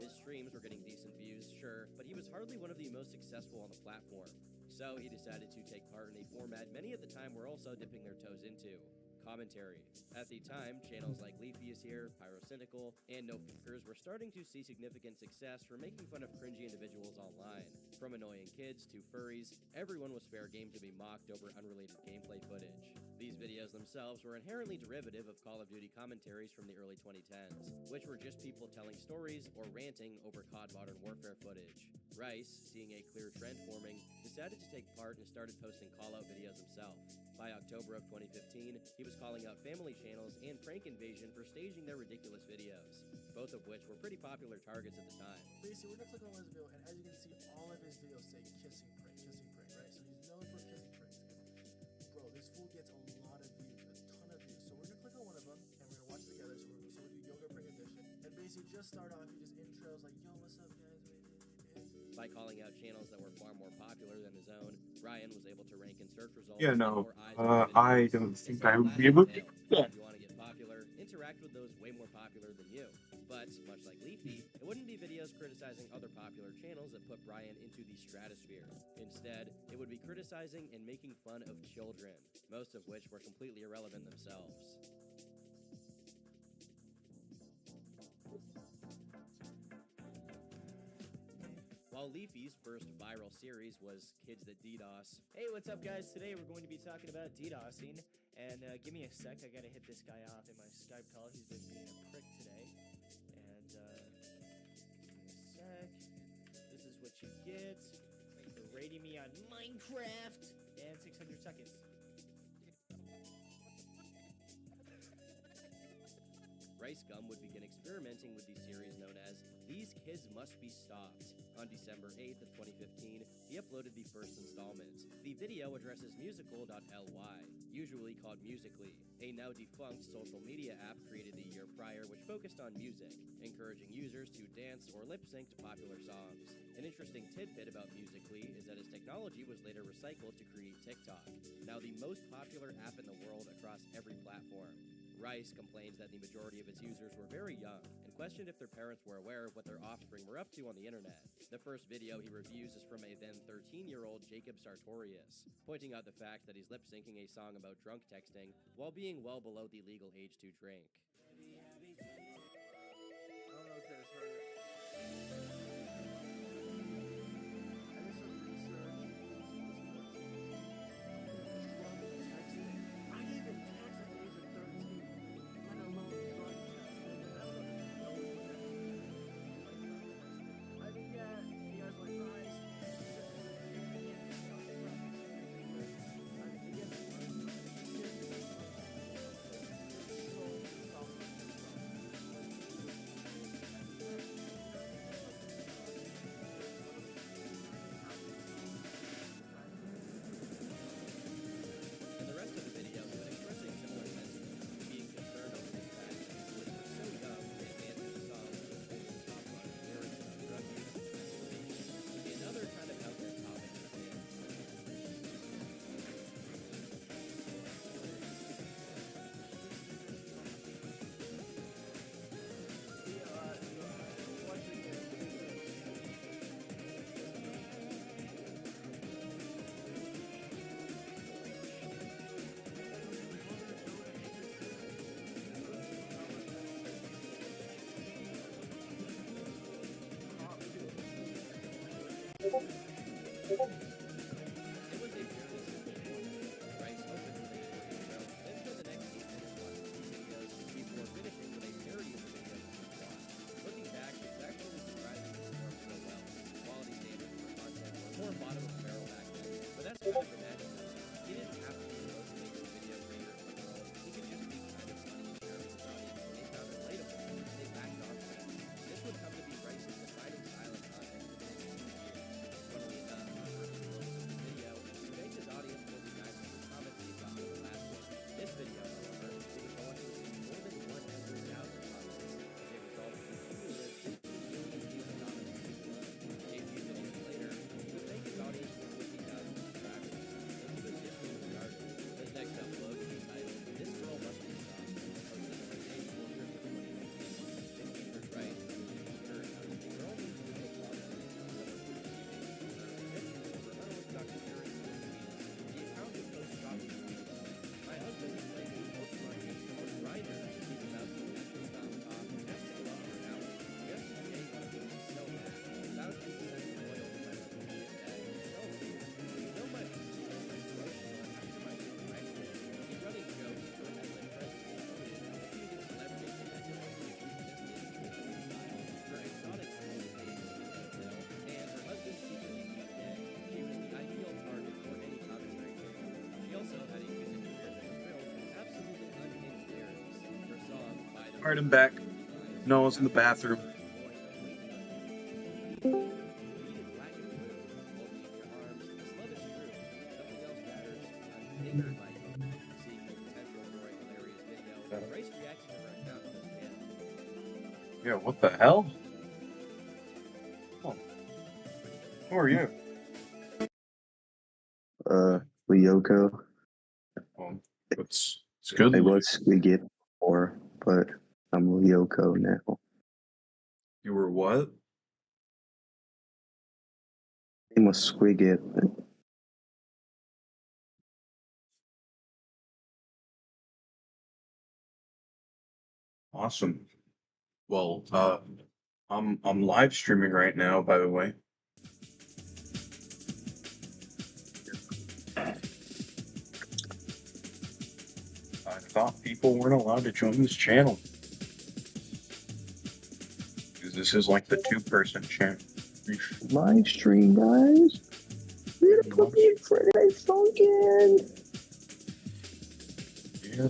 His streams were getting decent views, sure, but he was hardly one of the most successful on the platform. So he decided to take part in a format many at the time were also dipping their toes into: commentary. At the time, channels like Leafy is Here, Pyrocynical, and No Fakers were starting to see significant success for making fun of cringy individuals online. From annoying kids to furries, everyone was fair game to be mocked over unrelated gameplay footage. These videos themselves were inherently derivative of Call of Duty commentaries from the early 2010s, which were just people telling stories or ranting over COD Modern Warfare footage. Rice, seeing a clear trend forming, decided to take part and started posting call-out videos himself. By October of 2015, he was calling out family channels and Prank Invasion for staging their ridiculous videos, both of which were pretty popular targets at the time. Basically, we're gonna click on his video, and as you can see, all of his videos say kissing prank, right? So he's known for kissing pranks. Bro, this fool gets a lot of views, a ton of views. So we're gonna click on one of them, and we're gonna watch it together. So we'll do Yoga Prank Edition, and basically just start off, he just intros like, yo, what's up, guys? By calling out channels that were far more popular than his own, Brian was able to rank in search results. Yeah, and no. more eyes on his I videos. don't It's think like I a would be able to classic do tale. that. If you want to get popular, interact with those way more popular than you. But, much like Leafy, it wouldn't be videos criticizing other popular channels that put Brian into the stratosphere. Instead, it would be criticizing and making fun of children, most of which were completely irrelevant themselves. While Leafy's first viral series was Kids That DDoS. Hey, what's up, guys? Today we're going to be talking about DDoSing. And give me a sec, I gotta hit this guy off in my Skype call. He's been being a prick today. And give me a sec. This is what you get for rating me on Minecraft. And 600 seconds. Rice Gum would begin experimenting with the series known as These Kids Must Be Stopped. On December 8th of 2015, he uploaded the first installment. The video addresses musical.ly, usually called Musical.ly, a now defunct social media app created the year prior which focused on music, encouraging users to dance or lip-sync to popular songs. An interesting tidbit about Musical.ly is that its technology was later recycled to create TikTok, now the most popular app in the world across every platform. Rice complains that the majority of its users were very young and questioned if their parents were aware of what their offspring were up to on the internet. The first video he reviews is from a then 13-year-old Jacob Sartorius, pointing out the fact that he's lip-syncing a song about drunk texting while being well below the legal age to drink. I don't know if that's heard it. I did some research. Drunk texting. I didn't even text at the age of 13, let alone drunk texting. I don't know what that is. I mean, yeah, you guys were nice. In the rest of the video, when expressing similar sentiments, being concerned over the fact that he was so young to advance the song with the top line lyrics about drug use and masturbation, another kind of out there topic for him. It was a fairly simple morning. Rice opened with a tutorial, then spent the next 8 minutes watching these videos before finishing with a parody of the video he watched. Looking back, it's actually surprising it performed so well. Quality standards for content were more bottom of the barrel back then, but that's kind of the magic of it. He didn't have to be the most amazing video creator in the world. He could just be kind of funny and share with his audience, and they found it relatable, and they backed off that. This would come to be Rice's defining style of content for the next few years. Funnily enough, the first result of the video, he thanked his audience for the 900 comments he got on the last one. This video, however, it would go on to receive more than 100,000 comments. As a result of the cumulative 15 million views and comments. A few videos later, he would thank his audience for 50,000 subscribers. And he was just getting started. His next upload was entitled, "This Girl Must Be Stopped," posted on May 4th of 2019. It featured Rice teaching her how to make her own music songs and the account of post shopping videos. My husband is playing a Pokemon game called Grinder. He's about to naturally bounce off and has to go up for an hour. Yesterday, one of them was so mad. Found incessant oil in my husband's bed. Selfie. You know my husband is my promotion on after my new right here. He's running jokes for Evelyn Presley. Repeated celebrity connected with the existing style. Her exotic home is detail, and her husband secretly being gay. She was the ideal target for any commentary channel. She also had a music career that was filled with absolutely unhinged lyrics. Her song, By the Alright, I'm back. No, I was in the bathroom. Yeah, what the hell? Oh. Who are you? Lyoko. Oh, it's good. I was Squigit before, but I'm Lyoko now. You were what? Name was Squigit. Awesome. Well, I'm live streaming right now, by the way. I thought people weren't allowed to join this channel. Because this is like the 2-person channel. Live stream, guys. We're gonna put me in Friday Night Funkin'. Yeah.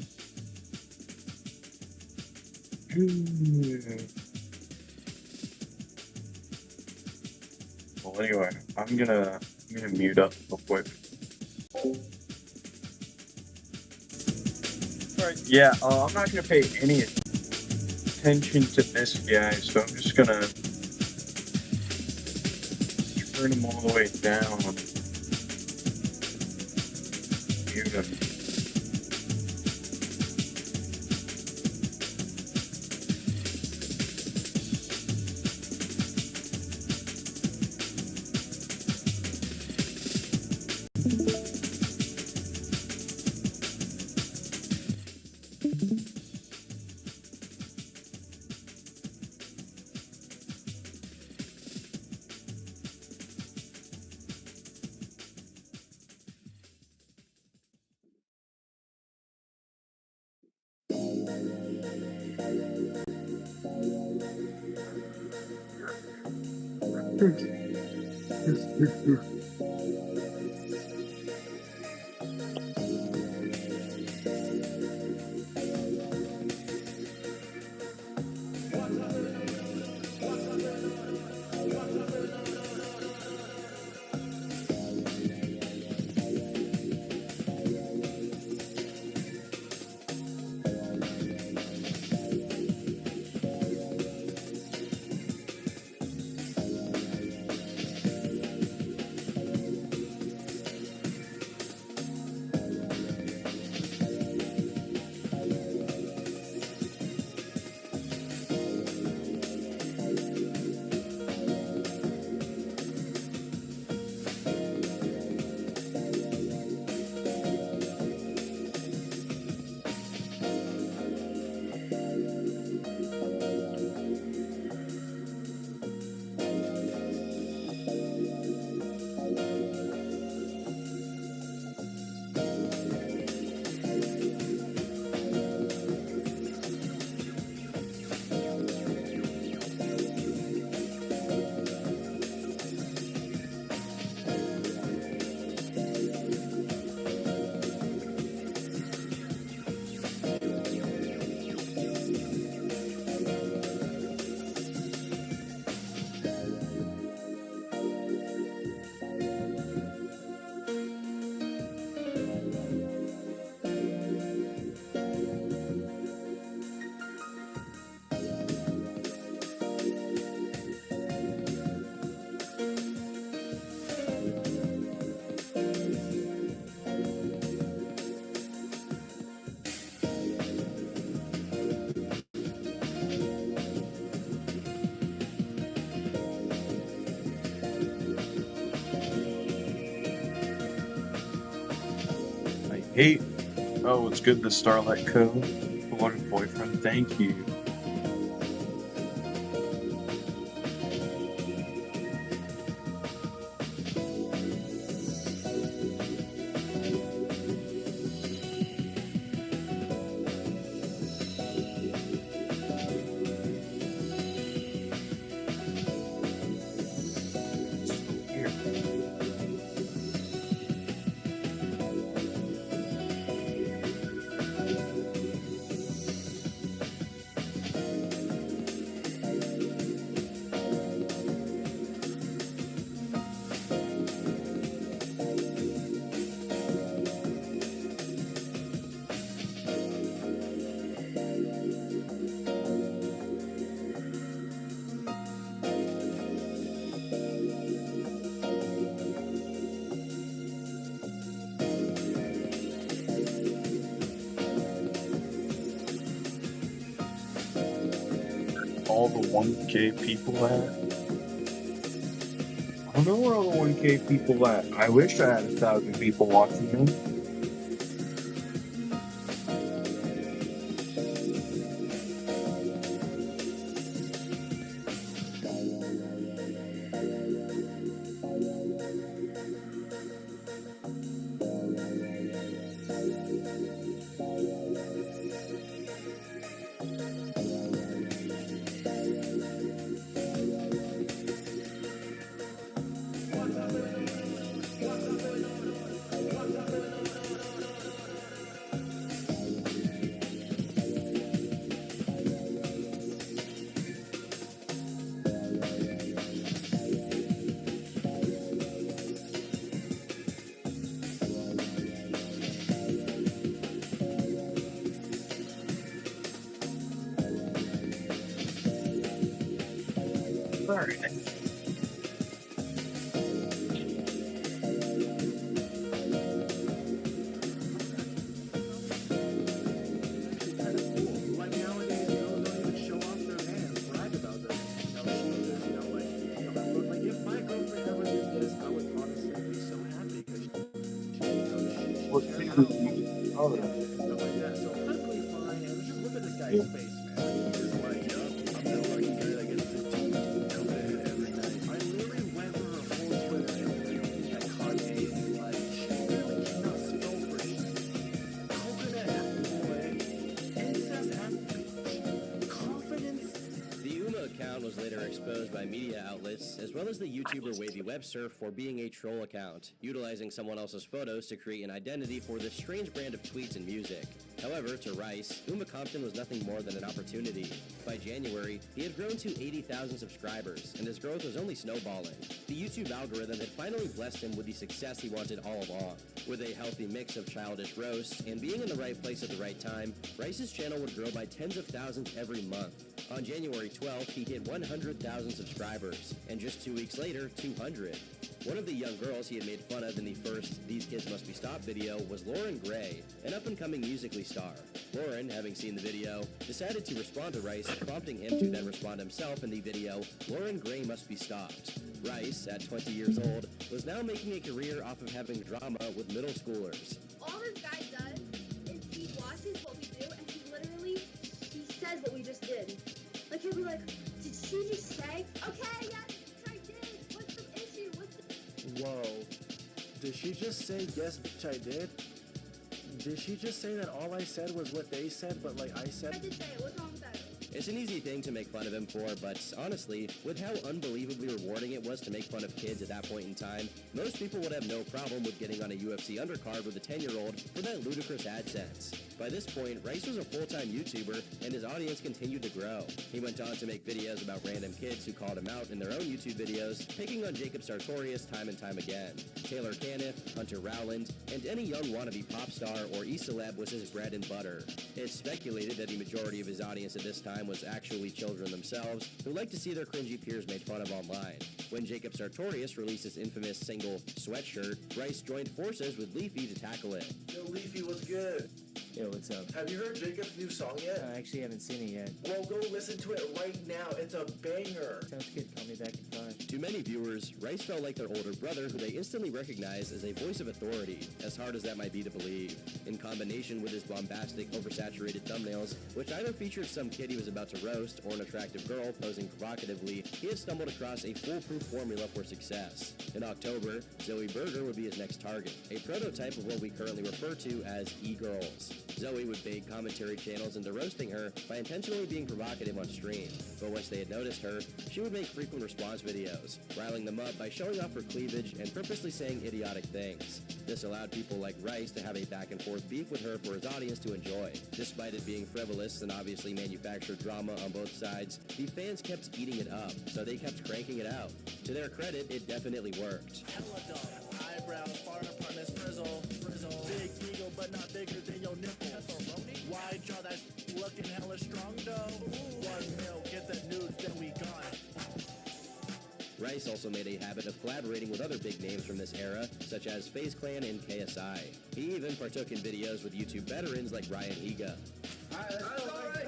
Well, anyway, I'm gonna mute up real quick. Alright, yeah, I'm not gonna pay any attention to this guy, so I'm just gonna turn him all the way down. Mute him. I hate. Oh, it's good. The Starlight Co. Beloved boyfriend. Thank you. All the 1K people at? I don't know where all the 1K people at. I wish I had 1,000 people watching me. Alright. Like nowadays, girls don't even show off their man, brag about them. Like if my girlfriend ever did this, I would honestly be so happy because she stuff like that. So perfectly fine. And just look at this guy's face, man. He's just like, yup, I'm the lucky guy that gets to come in every night. I literally went through her whole Twitter and that Kanye, like, she really cannot spell for shit. Coconut boy, incest confidence. The Uma account was was later exposed by media outlets, as well as the YouTuber Wavy Webster, for being a troll account, utilizing someone else's photos to create an identity for this strange brand of tweets and music. However, to Rice, Uma Compton was nothing more than an opportunity. By January, he had grown to 80,000 subscribers, and his growth was only snowballing. The YouTube algorithm had finally blessed him with the success he wanted all along. With a healthy mix of childish roasts and being in the right place at the right time, Rice's channel would grow by tens of thousands every month. On January 12th, he hit 100,000 subscribers, and just 2 weeks later, 200. One of the young girls he had made fun of in the first These Kids Must Be Stopped video was Lauren Gray, an up-and-coming Musical.ly star. Lauren, having seen the video, decided to respond to Rice, prompting him to then respond himself in the video, Lauren Gray Must Be Stopped. Rice, at 20 years old, was now making a career off of having drama with middle schoolers. All this guy does is he watches what we do and he says what we just did. Like he'll be like, did she just say? Okay, yes, I did. What's the issue? Whoa. Did she just say, yes, bitch, I did? Did she just say that all I said was what they said, but like I said? I did say it. What's wrong with that? It's an easy thing to make fun of him for, but honestly, with how unbelievably rewarding it was to make fun of kids at that point in time, most people would have no problem with getting on a UFC undercard with a 10-year-old for that ludicrous AdSense. By this point, Rice was a full-time YouTuber, and his audience continued to grow. He went on to make videos about random kids who called him out in their own YouTube videos, picking on Jacob Sartorius time and time again. Taylor Caniff, Hunter Rowland, and any young wannabe pop star or e-celeb was his bread and butter. It's speculated that the majority of his audience at this time was actually children themselves who like to see their cringy peers made fun of online. When Jacob Sartorius released his infamous single, Sweatshirt, Rice joined forces with Leafy to tackle it. Yo, Leafy, what's good? Yo, what's up? Have you heard Jacob's new song yet? I actually haven't seen it yet. Well, go listen to it right now. It's a banger. Sounds good. Call me back in 5. To many viewers, Rice felt like their older brother who they instantly recognized as a voice of authority, as hard as that might be to believe. In combination with his bombastic, oversaturated thumbnails, which either featured some kid he was about to roast or an attractive girl posing provocatively, he had stumbled across a foolproof formula for success. In October, Zoe Berger would be his next target, a prototype of what we currently refer to as e-girls. Zoe would bait commentary channels into roasting her by intentionally being provocative on stream, but once they had noticed her, she would make frequent response videos, riling them up by showing off her cleavage and purposely saying idiotic things. This allowed people like Rice to have a back-and-forth beef with her for his audience to enjoy. Despite it being frivolous and obviously manufactured drama on both sides, the fans kept eating it up, so they kept cranking it out. To their credit, it definitely worked. Hella dumb. Eyebrows far apart as frizzle. Big eagle, but not bigger than your nipples. Wide jaw that's looking hella strong though. 1 mil, get the nudes, then we gone. Rice also made a habit of collaborating with other big names from this era, such as FaZe Clan and KSI. He even partook in videos with YouTube veterans like Ryan Higa. Alright.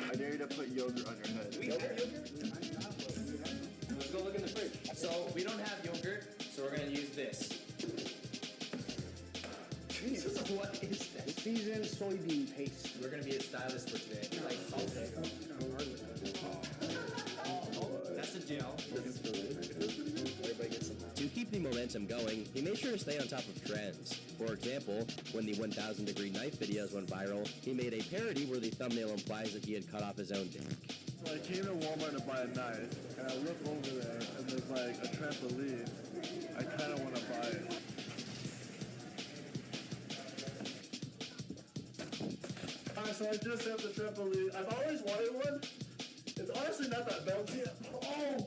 I dare you to put yogurt on your head. We have yogurt? Let's go look in the fridge. So we don't have yogurt, so we're gonna use this. Jesus, what is that? Seasoned soybean paste. We're gonna be a stylist for today. Like salted. That's a gel. Everybody gets some. To keep the momentum going, he made sure to stay on top of trends. For example, when the 1000-degree knife videos went viral, he made a parody where the thumbnail implies that he had cut off his own dick. So I came to Walmart to buy a knife, and I look over there, and there's like a trampoline. I kind of want to buy it. So I just have the trampoline. I've always wanted one. It's honestly not that bouncy. Oh!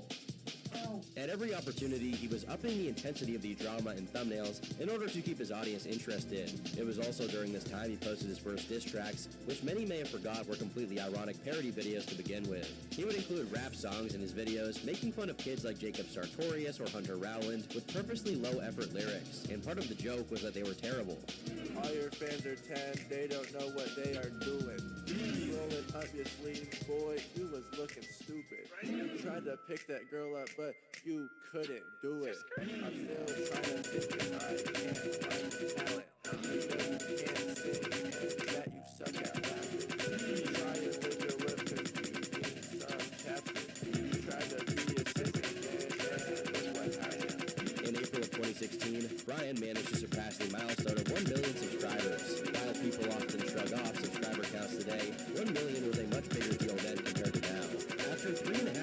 At every opportunity, he was upping the intensity of the drama and thumbnails in order to keep his audience interested. It was also during this time he posted his first diss tracks, which many may have forgot were completely ironic parody videos to begin with. He would include rap songs in his videos, making fun of kids like Jacob Sartorius or Hunter Rowland with purposely low-effort lyrics, and part of the joke was that they were terrible. All your fans are 10, they don't know what they are doing. Rolling up your sleeves, boy, you was looking stupid. You tried to pick that girl up, but you couldn't do it. I'm still trying to pick it. I can't find the talent. You can't sing, that you suck at rapping. Try it with your lip, cause you need some chapstick. You tried to be a singer, and look what happened. In April of 2016, Brian managed to surpass the milestone of 1 million subscribers. While people often shrug off subscriber counts today, 1 million was a much bigger deal then compared to now. After 3.5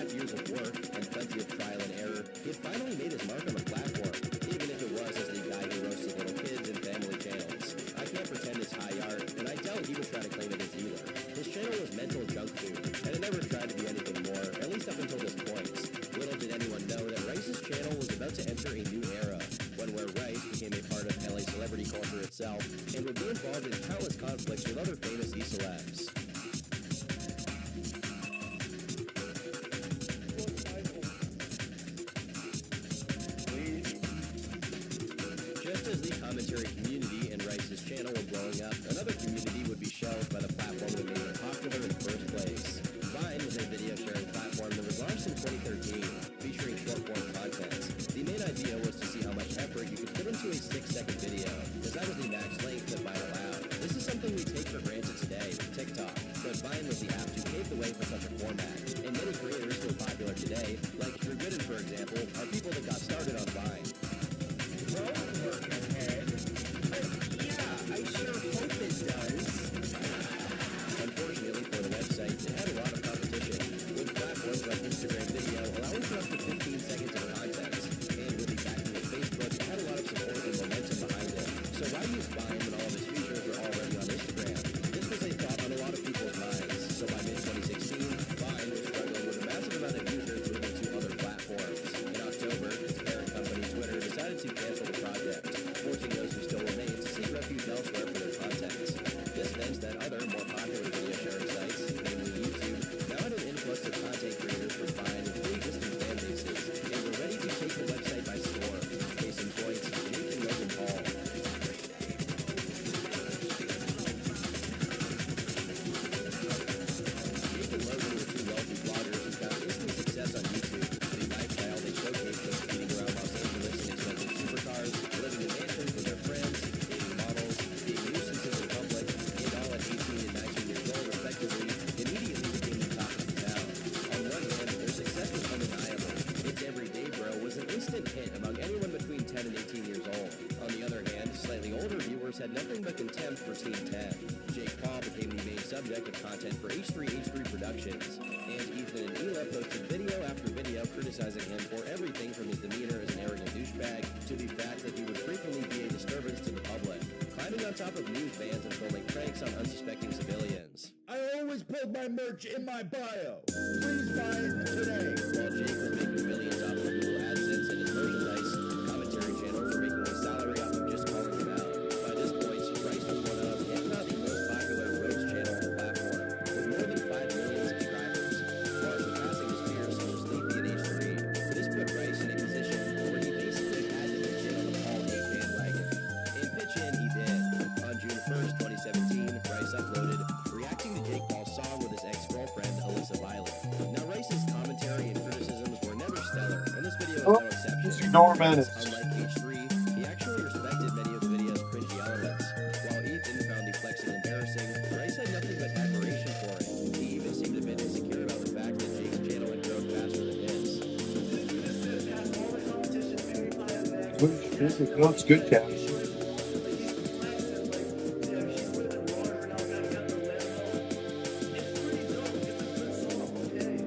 plenty of trial and error, he had finally made his mark on the platform, even if it was as the guy who roasted little kids and family channels. I can't pretend it's high art, and I doubt he would try to claim it as either. His channel was mental junk food, and it never tried to be anything more, at least up until this point. Little did anyone know that Rice's channel was about to enter a new era, one where Rice became a part of LA celebrity culture itself, and would be involved in countless conflicts with other famous E-celebs. Just as the commentary community and Rice's channel were blowing up, another community would be shelved by the platform that made it popular in the first place. Vine was a video sharing platform that was launched in 2013, featuring short-form content. The main idea was to see how much effort you could put into a 6-second video, as that was the max length that Vine allowed. This is something we take for granted today with TikTok, but Vine was the app to pave the way for such a format. And many creators still popular today, like Drew Gooden, for example, are people that got started on Vine. Yeah, I sure hope it does. Unfortunately for the website, it had a lot of competition, with platforms like Instagram Video allowing for up to 15 seconds of content. And with the backing of Facebook, it had a lot of support and momentum behind it. So why use Vine when all of its features were already on Instagram? This was a thought on a lot of people's minds. So by mid-2016, Vine was struggling with a massive amount of users moving to other platforms. In October, its parent company, Twitter, decided to cancel the project, forcing those who still remain to seek refuge elsewhere for their content. This meant that other, more popular video sharing sites, namely YouTube, now had an influx of content creators from Vine with pre-existing fan bases, and were ready to take the website by storm. Case in point, Jake and Logan Paul. Jake and Logan were two wealthy bloggers who found instant success on YouTube. The lifestyle they showcased was speeding around Los Angeles in expensive supercars, living in mansions with their friends, dating models, being nuisances in public, and all at 18 and 19 years old, respectively, immediately became the talk of the town. On one hand, their success was undeniable. It's Everyday Bro was an instant hit among anyone between 10 and 18 years old. On the other hand, slightly older viewers had nothing but contempt for Team 10. Jake Paul became the main subject of content for H3H3 Productions, and Ethan and Hila posted video after video criticizing him for everything from his demeanor as an arrogant douchebag to the fact that he would frequently be a disturbance to the public, climbing on top of news vans and filming pranks on unsuspecting civilians. I always put my merch in my bio. Please buy it today. While Jake was making millions off of Google AdSense and his merchandise, commentary channels were making a salary off of just calling him out. By this point, Rice was one of, if not the most popular roast channel on the platform, with more than 5 million subscribers, while surpassing his peers such as Leafy and H3. This put Rice in a position where he basically had to pitch in on the Paul hate bandwagon. And pitch in he did. On June 1st, 2017, Rice uploaded reacting to Jake Paul's song with his ex-girlfriend, Alyssa Violet. Now, Rice's commentary and criticisms were never stellar, and this video is no exception. Unlike H3, he actually respected many of the video's cringy elements. While Ethan found the flexing embarrassing, Rice had nothing but admiration for it. He even seemed a bit insecure about the fact that Jake's channel had grown faster than his. No, it's good, Cat.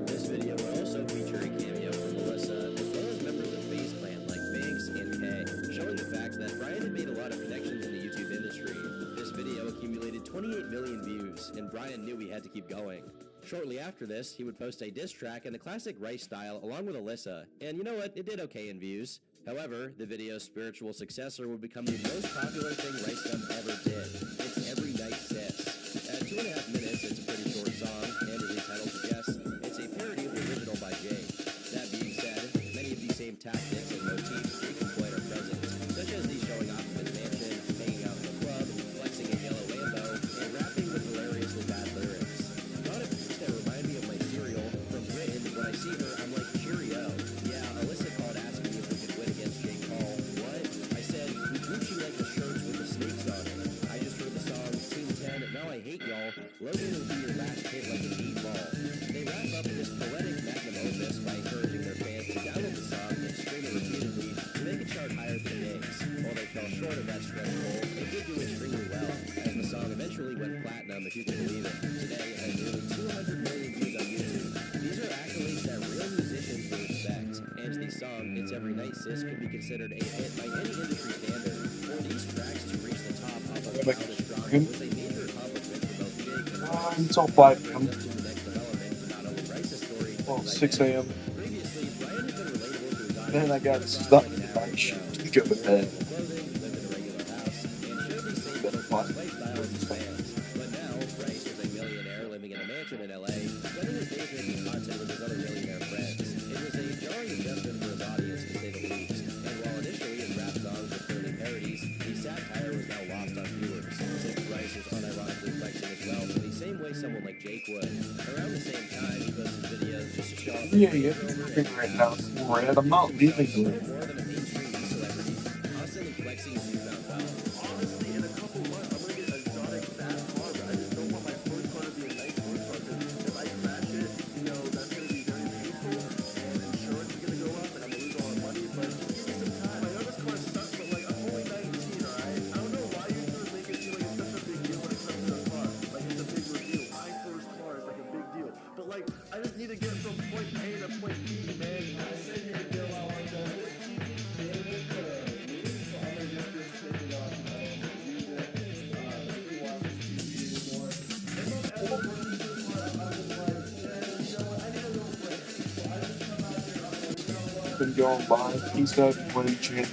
This video would also feature a cameo from Melissa, as well as members of FaZe Clan like Banks and Kay, showing the fact that Brian had made a lot of connections in the YouTube industry. This video accumulated 28 million views, and Brian knew he had to keep going. Shortly after this, he would post a diss track in the classic Rice style along with Alyssa, and you know what, it did okay in views. However, the video's spiritual successor would become the most popular thing Rice Gum ever did. It's Every Night Sis. At 2.5 minutes, it's a pretty short song, and as the title suggests, it's a parody of the original by Jake. That being said, many of the same tactics and motifs Jake employed are present, such as the showing off of his mansion, hanging out in the club, flexing a yellow Lambo, and rapping with hilariously bad lyrics. Not a piece that remind me of my cereal from Britain. When I see her, I'm like, cheerio. Yeah, Alyssa called asking me if we could win against Jake Paul. What? I said, we Gucci like the shirts with the snakes on it. I just heard the song Team 10, Now I Hate Y'all. Logan will be your last hit like a deep ball. They wrap up this poetic magnum opus by encouraging their fans to download the song and stream it repeatedly to make it chart higher than Jake's. While they fell short of that stretch goal, they did do extremely well, as the song eventually went platinum, if you can believe it. Today, it has nearly 200 million views on YouTube. These are accolades that real musicians will respect. Rice's song, It's Every Night Sis, could be considered a hit by any industry standard. For these tracks to reach the top off of Childish Gambino was a major accomplishment for both Jake and Rice. It's all 5 a.m. Just in the next development for not only Rice's story, Well, but 6 a.m. previously, Brian had been relatable to his audience. Then I got stuck in my shit to go to bed. Clothing, lived in a regular house, and shared the same middle-class lifestyle as his fans. But now, Rice is a millionaire living in a mansion in LA, spending his days making content with his other millionaire friends. It was a jarring adjustment for his audience, to say the least. And while initially his rap songs were clearly parodies, the satire was now lost on viewers, since Rice was unironically flexing his wealth in the same way someone like Jake would. Around the same time, he posted videos just to show off Yeah, yeah, figure it out. Red, I'm not leaving you. more than a mainstream celebrity, constantly flexing his newfound wealth. Honestly, in a couple months, I'm gonna get an exotic fast car, but I just don't want my first car to be a nice sports car. Because if I crash it, you know, that's gonna be very painful, and insurance is gonna go up, and I'm gonna lose all my money. But just give me some time. I know this car sucks, but like, I'm only 19, alright? I don't know why you guys make it feel like it's such a big deal when it comes to a car. Like, it's a big reveal. My first car is like a big deal. But like, I just need to get from point A to point B, man. Been going by. He's got one chance.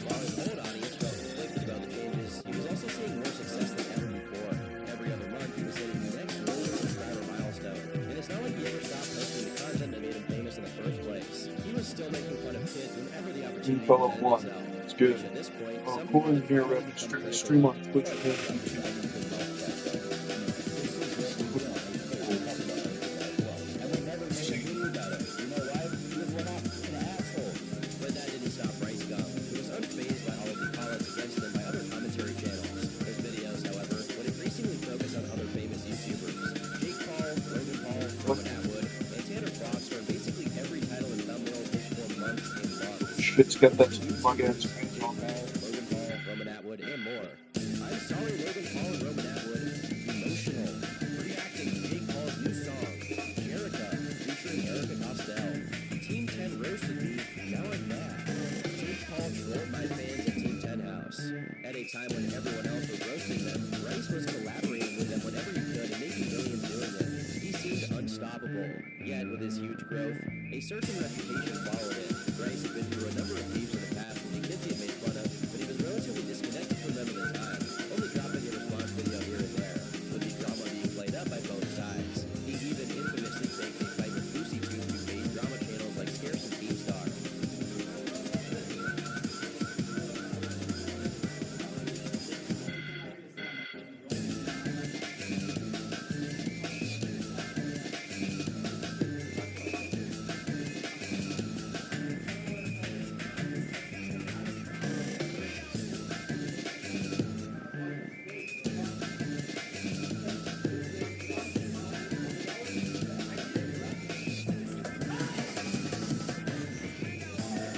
While his old audience felt conflicted about the changes, he was also seeing more success than ever before. Every other month, he was hitting the next million subscriber milestone. And it's not like he ever stopped posting the content that made him famous in the first place. He was still making fun of kids whenever the opportunity Fellow presented one. itself. It's good. Which at this point, Oh, some cool in people here, have Red. become Stream on critical. Twitch. But that didn't stop Rice Gum, who was unfazed by all of the call-outs against him by other commentary channels. His videos, however, would increasingly focus on other famous YouTubers. Jake Paul, Logan Paul, Roman Atwood, and Tanner Fox were in basically every title and thumbnail pitch for months and months. Shit's got that plug in. Jake Paul, Logan Paul, Roman Atwood, and more. I'm sorry, Logan Paul and Roman Atwood. Emotional. Reacting to Jake Paul's new song, Jerica, featuring Erica Costello. Team 10 roasted me, now I'm mad. Jake Paul trolled my fans at Team 10 House. At a time when everyone else was roasting them, Rice was collaborating with them whenever he could and making millions doing it. He seemed unstoppable. Yet, with his huge growth, a certain reputation followed it. Rice had been through a number of beefs in the past with the kids he had made fun of, but he was relatively disconnected from them at the time, only dropping a response video here and there, with the drama being played up by both sides. He even infamously faked a fight with Lucy Tube to bait drama channels like Scarce and Keemstar.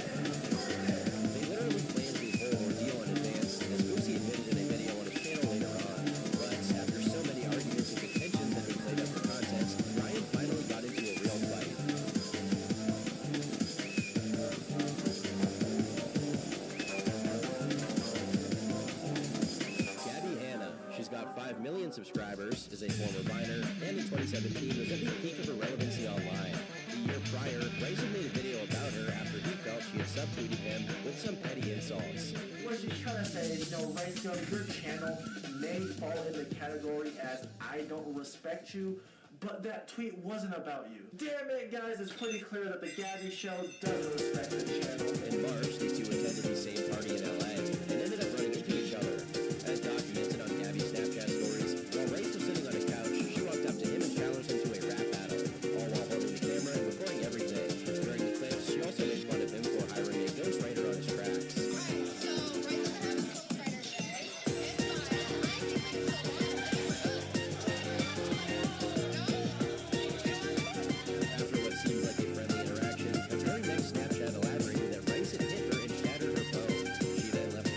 They literally planned the whole ordeal in advance, as Boosie admitted in a video on his channel later on. But after so many arguments and contentions that they played up for context, Ryan finally got into a real fight. Gabby Hanna, she's got 5 million subscribers, is a former Viner, and in 2017 was at the peak of her relevancy online. The year prior, Rice had made a video about her after he felt she had subtweeted him with some petty insults. What she's trying to say is, you know, Rice Gum, your channel may fall in the category as I don't respect you, but that tweet wasn't about you. Damn it, guys, it's pretty clear that the Gabby Show doesn't respect the channel. In March, the two attended the same party in LA and ended up running into each other. As documented on Gabby's Snapchat stories, while Rice was sitting on a couch, she walked up to him and challenged him to a rap battle, all while holding the camera and recording everything. During the clips, she also made fun of him for hiring a ghostwriter on his tracks. After what seemed like a friendly interaction, a very next Snapchat elaborated that Rice had hit her and shattered her phone. She then left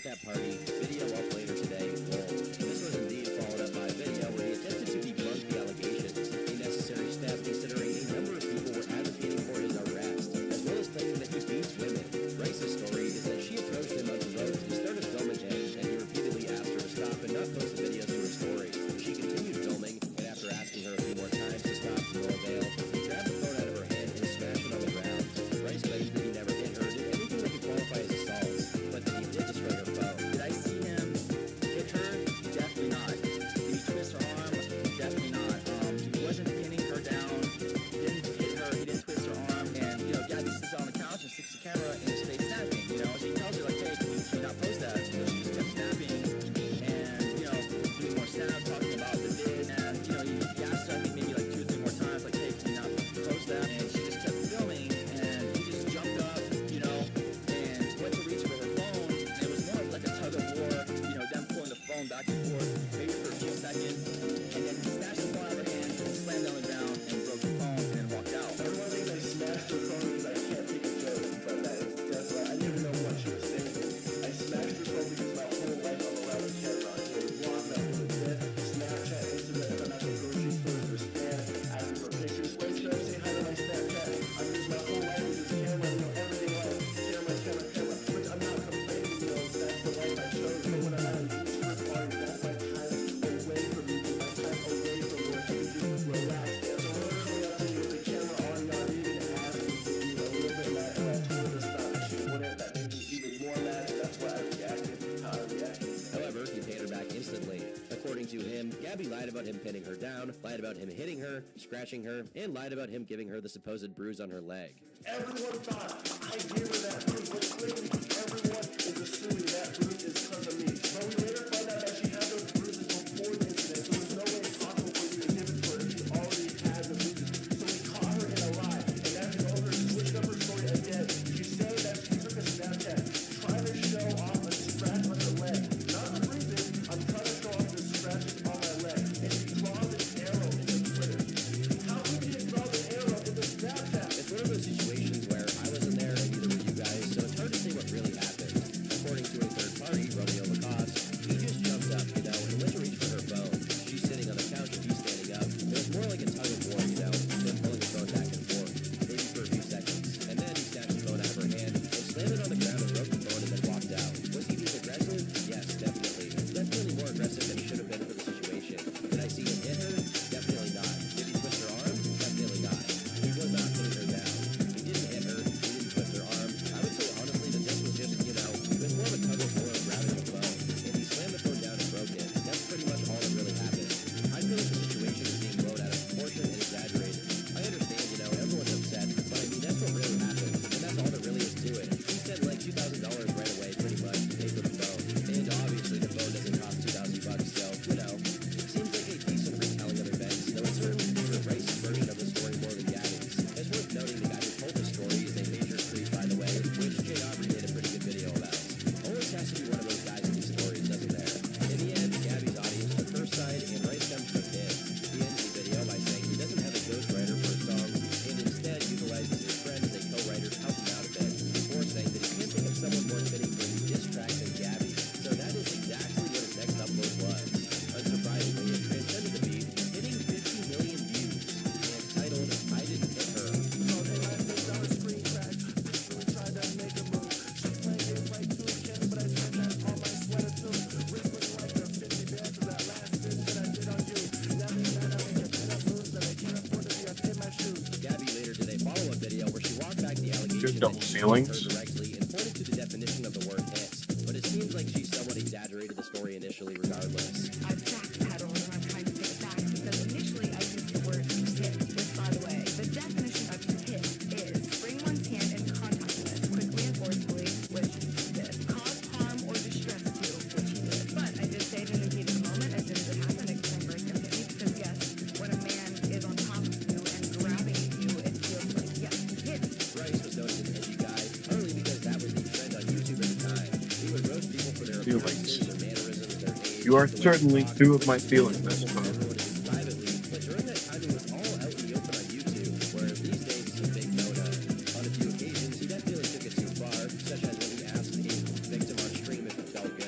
that party, video up later today, rolled. This was indeed followed up by a video where he attempted to debunk the allegations, a necessary step considering a number of people were advocating for his arrest, as well as claiming that he beats women. Rice's story is that she approached him unprovoked and started filming him, and he repeatedly asked her to stop and not post the videos to her story. She continued filming, and after asking her a few more times to stop to no avail, he grabbed the phone out of her hand and smashed it on the ground. Rice claims that he never hit her, did anything that could qualify as assault, but that he did destroy her phone. Did I see him hit her? Definitely not. Did he twist her arm? Definitely not. He wasn't pinning her down. He didn't hit her. He didn't twist her arm. And, you know, Gabby sits on the couch and sticks the camera in his face snapping. You know, so he tells her, like, hey, can you not post that? You know, she just kept snapping and, you know, doing more snaps, talking about the vid. And, you know, he asked her, I think, maybe like 2 or 3 more times, like, hey, can you not post that? And she just kept filming. And he just jumped up, you know, and went to reach for her phone. And it was more of like a tug of war, you know, them pulling the phone back and forth, maybe for a few seconds. And then he snatched the phone out of her hand, slammed down the ground, and broke the phone, and then walked out. Everyone thinks I smashed her phone because I can't take a joke, but that's why I didn't even know what she was saying. I smashed her phone because my whole life I'm around a camera. So it's blog, nothing but this. Snapchat, Instagram, if I'm at the grocery store, for spam, asking for pictures. Wait, should I say hi to my Snapchat? I'm just my whole life is this camera, you know, everything like camera, which I'm not complaining, you know, that's the life I chose. But when I'm at a YouTuber party, that's my time away from YouTube, my time away from work. I can just relax. So when I'm coming up to you with the camera on, not even asking, you know, a little bit mad, and I told her to stop, and she wouldn't. That made me even more mad, and that's why I reacted how I reacted. However, he paid her back instantly. According to him, Gabby lied about him pinning her down, lied about him hitting her, scratching her, and lied about him giving her the supposed bruise on her leg. Everyone thought I gave her that bruise, but clearly everyone is assuming that bruise is because of me. But we later found out that she had those bruises before the incident, so there's no way possible for you to give it to her if she already had the bruises. So we caught her in a lie, and as you know, her switched up her story again. She said that she took a Snapchat, trying to show off a scratch on her leg. Not the bruises, I'm trying to show off the scratches on my leg, and she draws an arrow in the Twitter. How could you draw the arrow in the Snapchat? It's one of those situations where I wasn't there and neither were you guys, so it's hard to say what really happened. According to a third party, Romeo Lacoste, he just jumped up, you know, and went to reach for her phone. She's sitting on the couch and he's standing up. It was more like a tug of war, you know, them pulling the phone back and forth, maybe for a few seconds. And then he snatched the phone out of her hand and slammed it on the ground and broke the phone and then walked out. Was he being aggressive? Yes, definitely. Definitely more aggressive than he should have been for the situation. Did I see him hit her? Definitely not. Did he twist her arm? Definitely not. He was not putting her down. He didn't hit her. He didn't twist her arm. I would say honestly that this was just, you know, it was more of a tug of war grabbing the phone. And he slammed the phone down and broke it. That's pretty much all that really happened. I feel like the situation is being blown out of proportion and exaggerated. I understand, you know, everyone's upset, but I mean, that's what really happened. And that's all there really is to it. He sent like $2,000 right away, pretty much, to pay for the phone. And obviously the phone doesn't cost $2,000, so, you know, seems like a decent retelling of events, though it's certainly favor Rice's version of the story more than Gabby's. It's worth noting the guy who told the story is a major creep, by the way, which Jay Aubrey made a pretty good video about. Always has to be one of those guys in these stories, doesn't there? In the end, Gabby's audience took her side and Rice Gums took his. He ends the video by saying he doesn't have a ghostwriter for his songs and instead utilizes his friend as a co-writer to help him out a bit, before saying that he can't think of someone more fitting for his diss track than Gabby. So that is exactly what his next upload was. Unsurprisingly, it transcended the beat, hitting 50 million views, and titled, I Didn't Hit Her. So they last days on a screen crash. Bitch, tried to make a move. She playing games like 2K, but I spent that on my sweater too. Wrist looking like a 50 band for that last stitch that I did on you. Now me mad, I make a pin up moves that I can't afford to be up in my shoes. Gabby later did a follow-up video where she walked back the allegation Good double that she ceilings. her directly and pointed to the definition of the word hit. But it seems like she somewhat exaggerated the story initially regardless. I backpedaled and I'm trying to take it back because initially I used the word hit, which by the way, the definition of hit is bring one's hand in contact with, quickly and forcefully, which he did. Cause harm or distress to, which he did. But I did say it in the heat of the moment as soon as it happened, it came right down to me because yes, when a man is on top of you and grabbing you, it feels like yes, hit. Rice was known as an edgy guy, partly because that was the trend on YouTube at the time. He would roast people for their appearances, their mannerisms, their age. You are certainly two of my feelings, I suppose. Privately, but during that time it was all out in the open on YouTube, whereas these days it's a big no-no. On a few occasions, he definitely took it too far, such as when he asked a victim on stream if it felt good.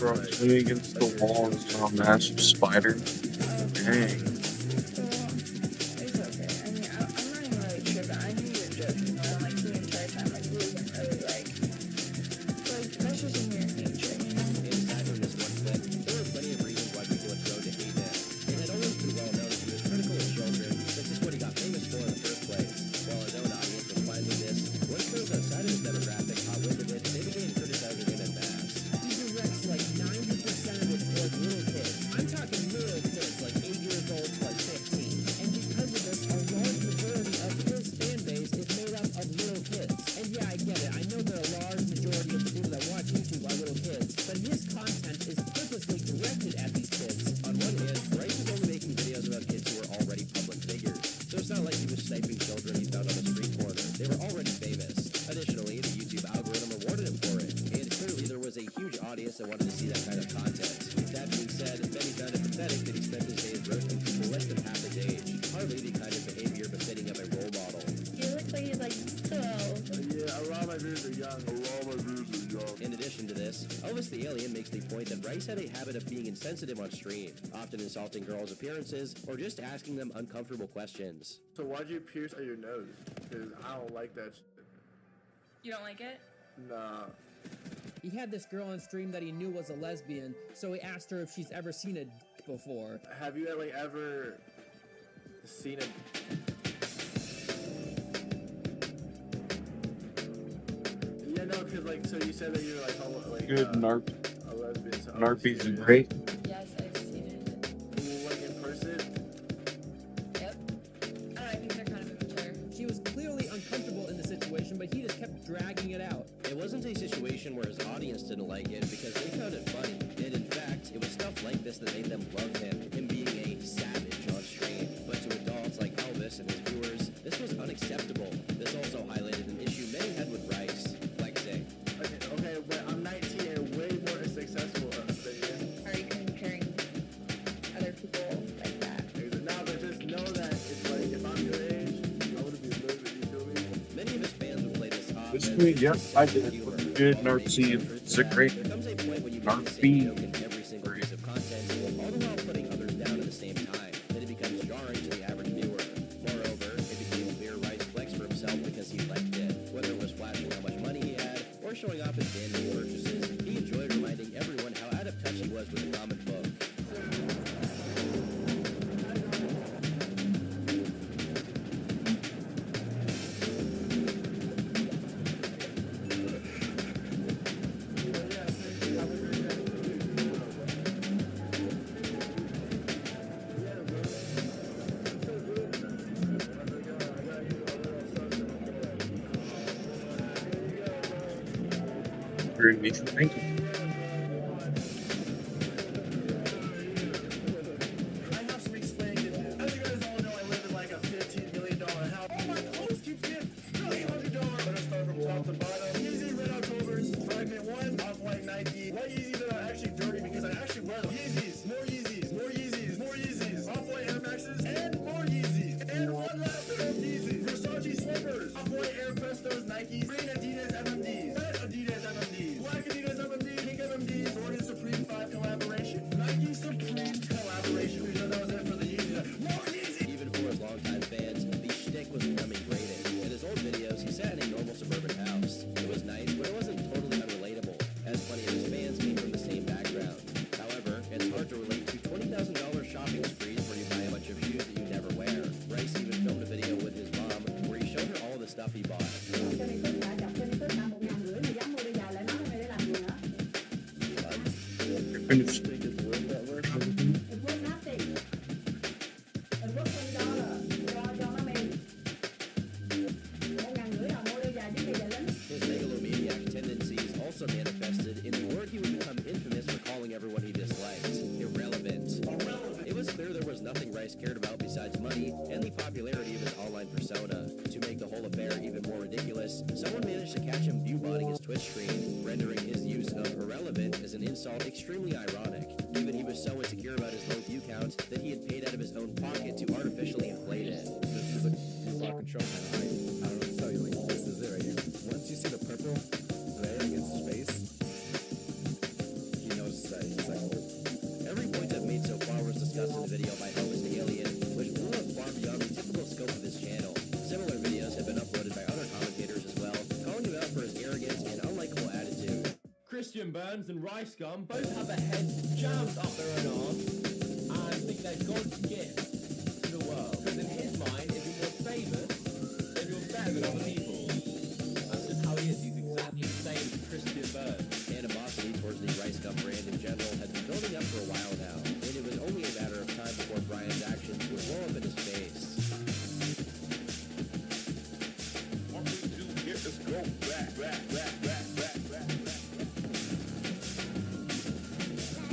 Bro, I'm sitting against the wall and saw a massive spider. Dang. It's okay. I mean, I'm not even really tripping. I knew you were joking. Like, the entire time, like, you wasn't really, like, that's just in your nature, you know? Aside from this one clip, there were plenty of reasons why people would grow to hate him. It had always been well known that he was critical of children, since it's what he got famous for in the first place. While his own audience was fine with this, once those outside of his demographic caught wind of it, they began criticizing him en masse. He directs like 90% of it towards little kids. I'm talking little kids, like 8 years old to like 15. And because of this, a large majority of his fan base is made up of little kids. And yeah, I get it. I know that a large majority of the people that watch YouTube are little kids, but his content is purposely directed at these kids. On one hand, Bryce was only making videos about kids who were already public figures, so it's not like he was sniping children he found on a street corner. They were already famous. Additionally, the YouTube algorithm rewarded him for it, and clearly there was a huge audience that wanted to see that kind of content. That being said, many found it pathetic that he spent his days roasting people less than half his age. Hardly the kind of behavior befitting of a role model. He looks like he's like 12. Yeah, a lot of my viewers are young. In addition to this, Elvis the Alien makes the point that Bryce had a habit of being insensitive on stream, often insulting girls' appearances or just asking them uncomfortable questions. So why'd you pierce at your nose? Because I don't like that shit. You don't like it? Nah. He had this girl on stream that he knew was a lesbian, so he asked her if she's ever seen a before. Have you like ever seen a... Yeah, no, because like, so you said that you're like, Good NARP. a lesbian. So NARPy's great. Yes, I've seen it. Like in person? Yep. I don't know, I think they're kind of immature. She was clearly uncomfortable in the situation, but he just kept dragging it out. It wasn't a situation where his audience didn't like it because they found it funny. And in fact, it was stuff like this that made them love him being a savage on stream. But to adults like Elvis and his viewers, this was unacceptable. This also highlighted an issue many had with Bryce, flexing. Okay, but I'm 19 and way more successful than you. Are you comparing other people like that? Now, but just know that it's like, if I'm your age, I would be living, you feel me? Many of his fans would play this off. This week, yep, I did. Good NARPy. It's a great There comes a point when you make the same NARPy. joke in every single piece of content, all the while putting others down at the same time. Then it becomes jarring to the average viewer. Moreover, it became clear Rice flexed for himself because he liked it. Whether it was flashing how much money he had or showing off his damning purchases, he enjoyed reminding everyone how out of touch he was with the comic book. Very nice. Thank you. I have some explaining to do. As you guys all know, I live in like a $15 million house. Oh, my clothes keep getting $800. Let's start from top to bottom. Yeezy Red Octobers, Fragment 1, Off-White Nike. White Yeezys that are actually dirty because I actually wear them. Yeezys, more Yeezys, more Yeezys, more Yeezys. Off-White Air Maxes, and more Yeezys. And one last pair of Yeezys. Versace slippers. Off-White Air Prestos, Nikes. Green Adidas FMDs. Red Adidas FMDs. Black Adidas FMDs. Pink FMDs. Jordan Supreme 5 collaboration. Nike Supreme collaboration. We know that was it for the Yeezys. More Yeezys! Even for his longtime fans, the shtick was becoming graded. In his old videos, he sat in a normal suburban house. It was nice, but it wasn't totally unrelatable, as plenty of his fans came from the same background. However, it's hard to relate to $20,000 shopping sprees where you buy a bunch of shoes that you never wear. Bryce even filmed a video with his mom where he showed her all the stuff he bought. Finished. His megalomaniac tendencies also manifested in the word he would become infamous for calling everyone he disliked irrelevant. It was clear there was nothing Rice cared about besides money and the popularity of his online persona. To make the whole affair even more ridiculous, someone managed to catch him view-botting his Twitch stream, rendering his use of irrelevant as an insult extremely ironic, given he was so insecure about his low view count that he had paid out of his own pocket to artificially inflate it. This is a block control panel. I don't know what to tell you. Like, this is it right here. Once you see the purple ray against his face, he knows that Christian Burns and Rice Gum both have their heads jammed up their own arse and think they're God's gift to the world. Because in his mind, if you're more famous, then you're better than other people. That's just how he is. He's exactly the same as Christian Burns. Animosity towards the Rice Gum brand in general had been building up for a while now, and it was only a matter of time before Brian's actions would blow up in his face. What we do here is go back.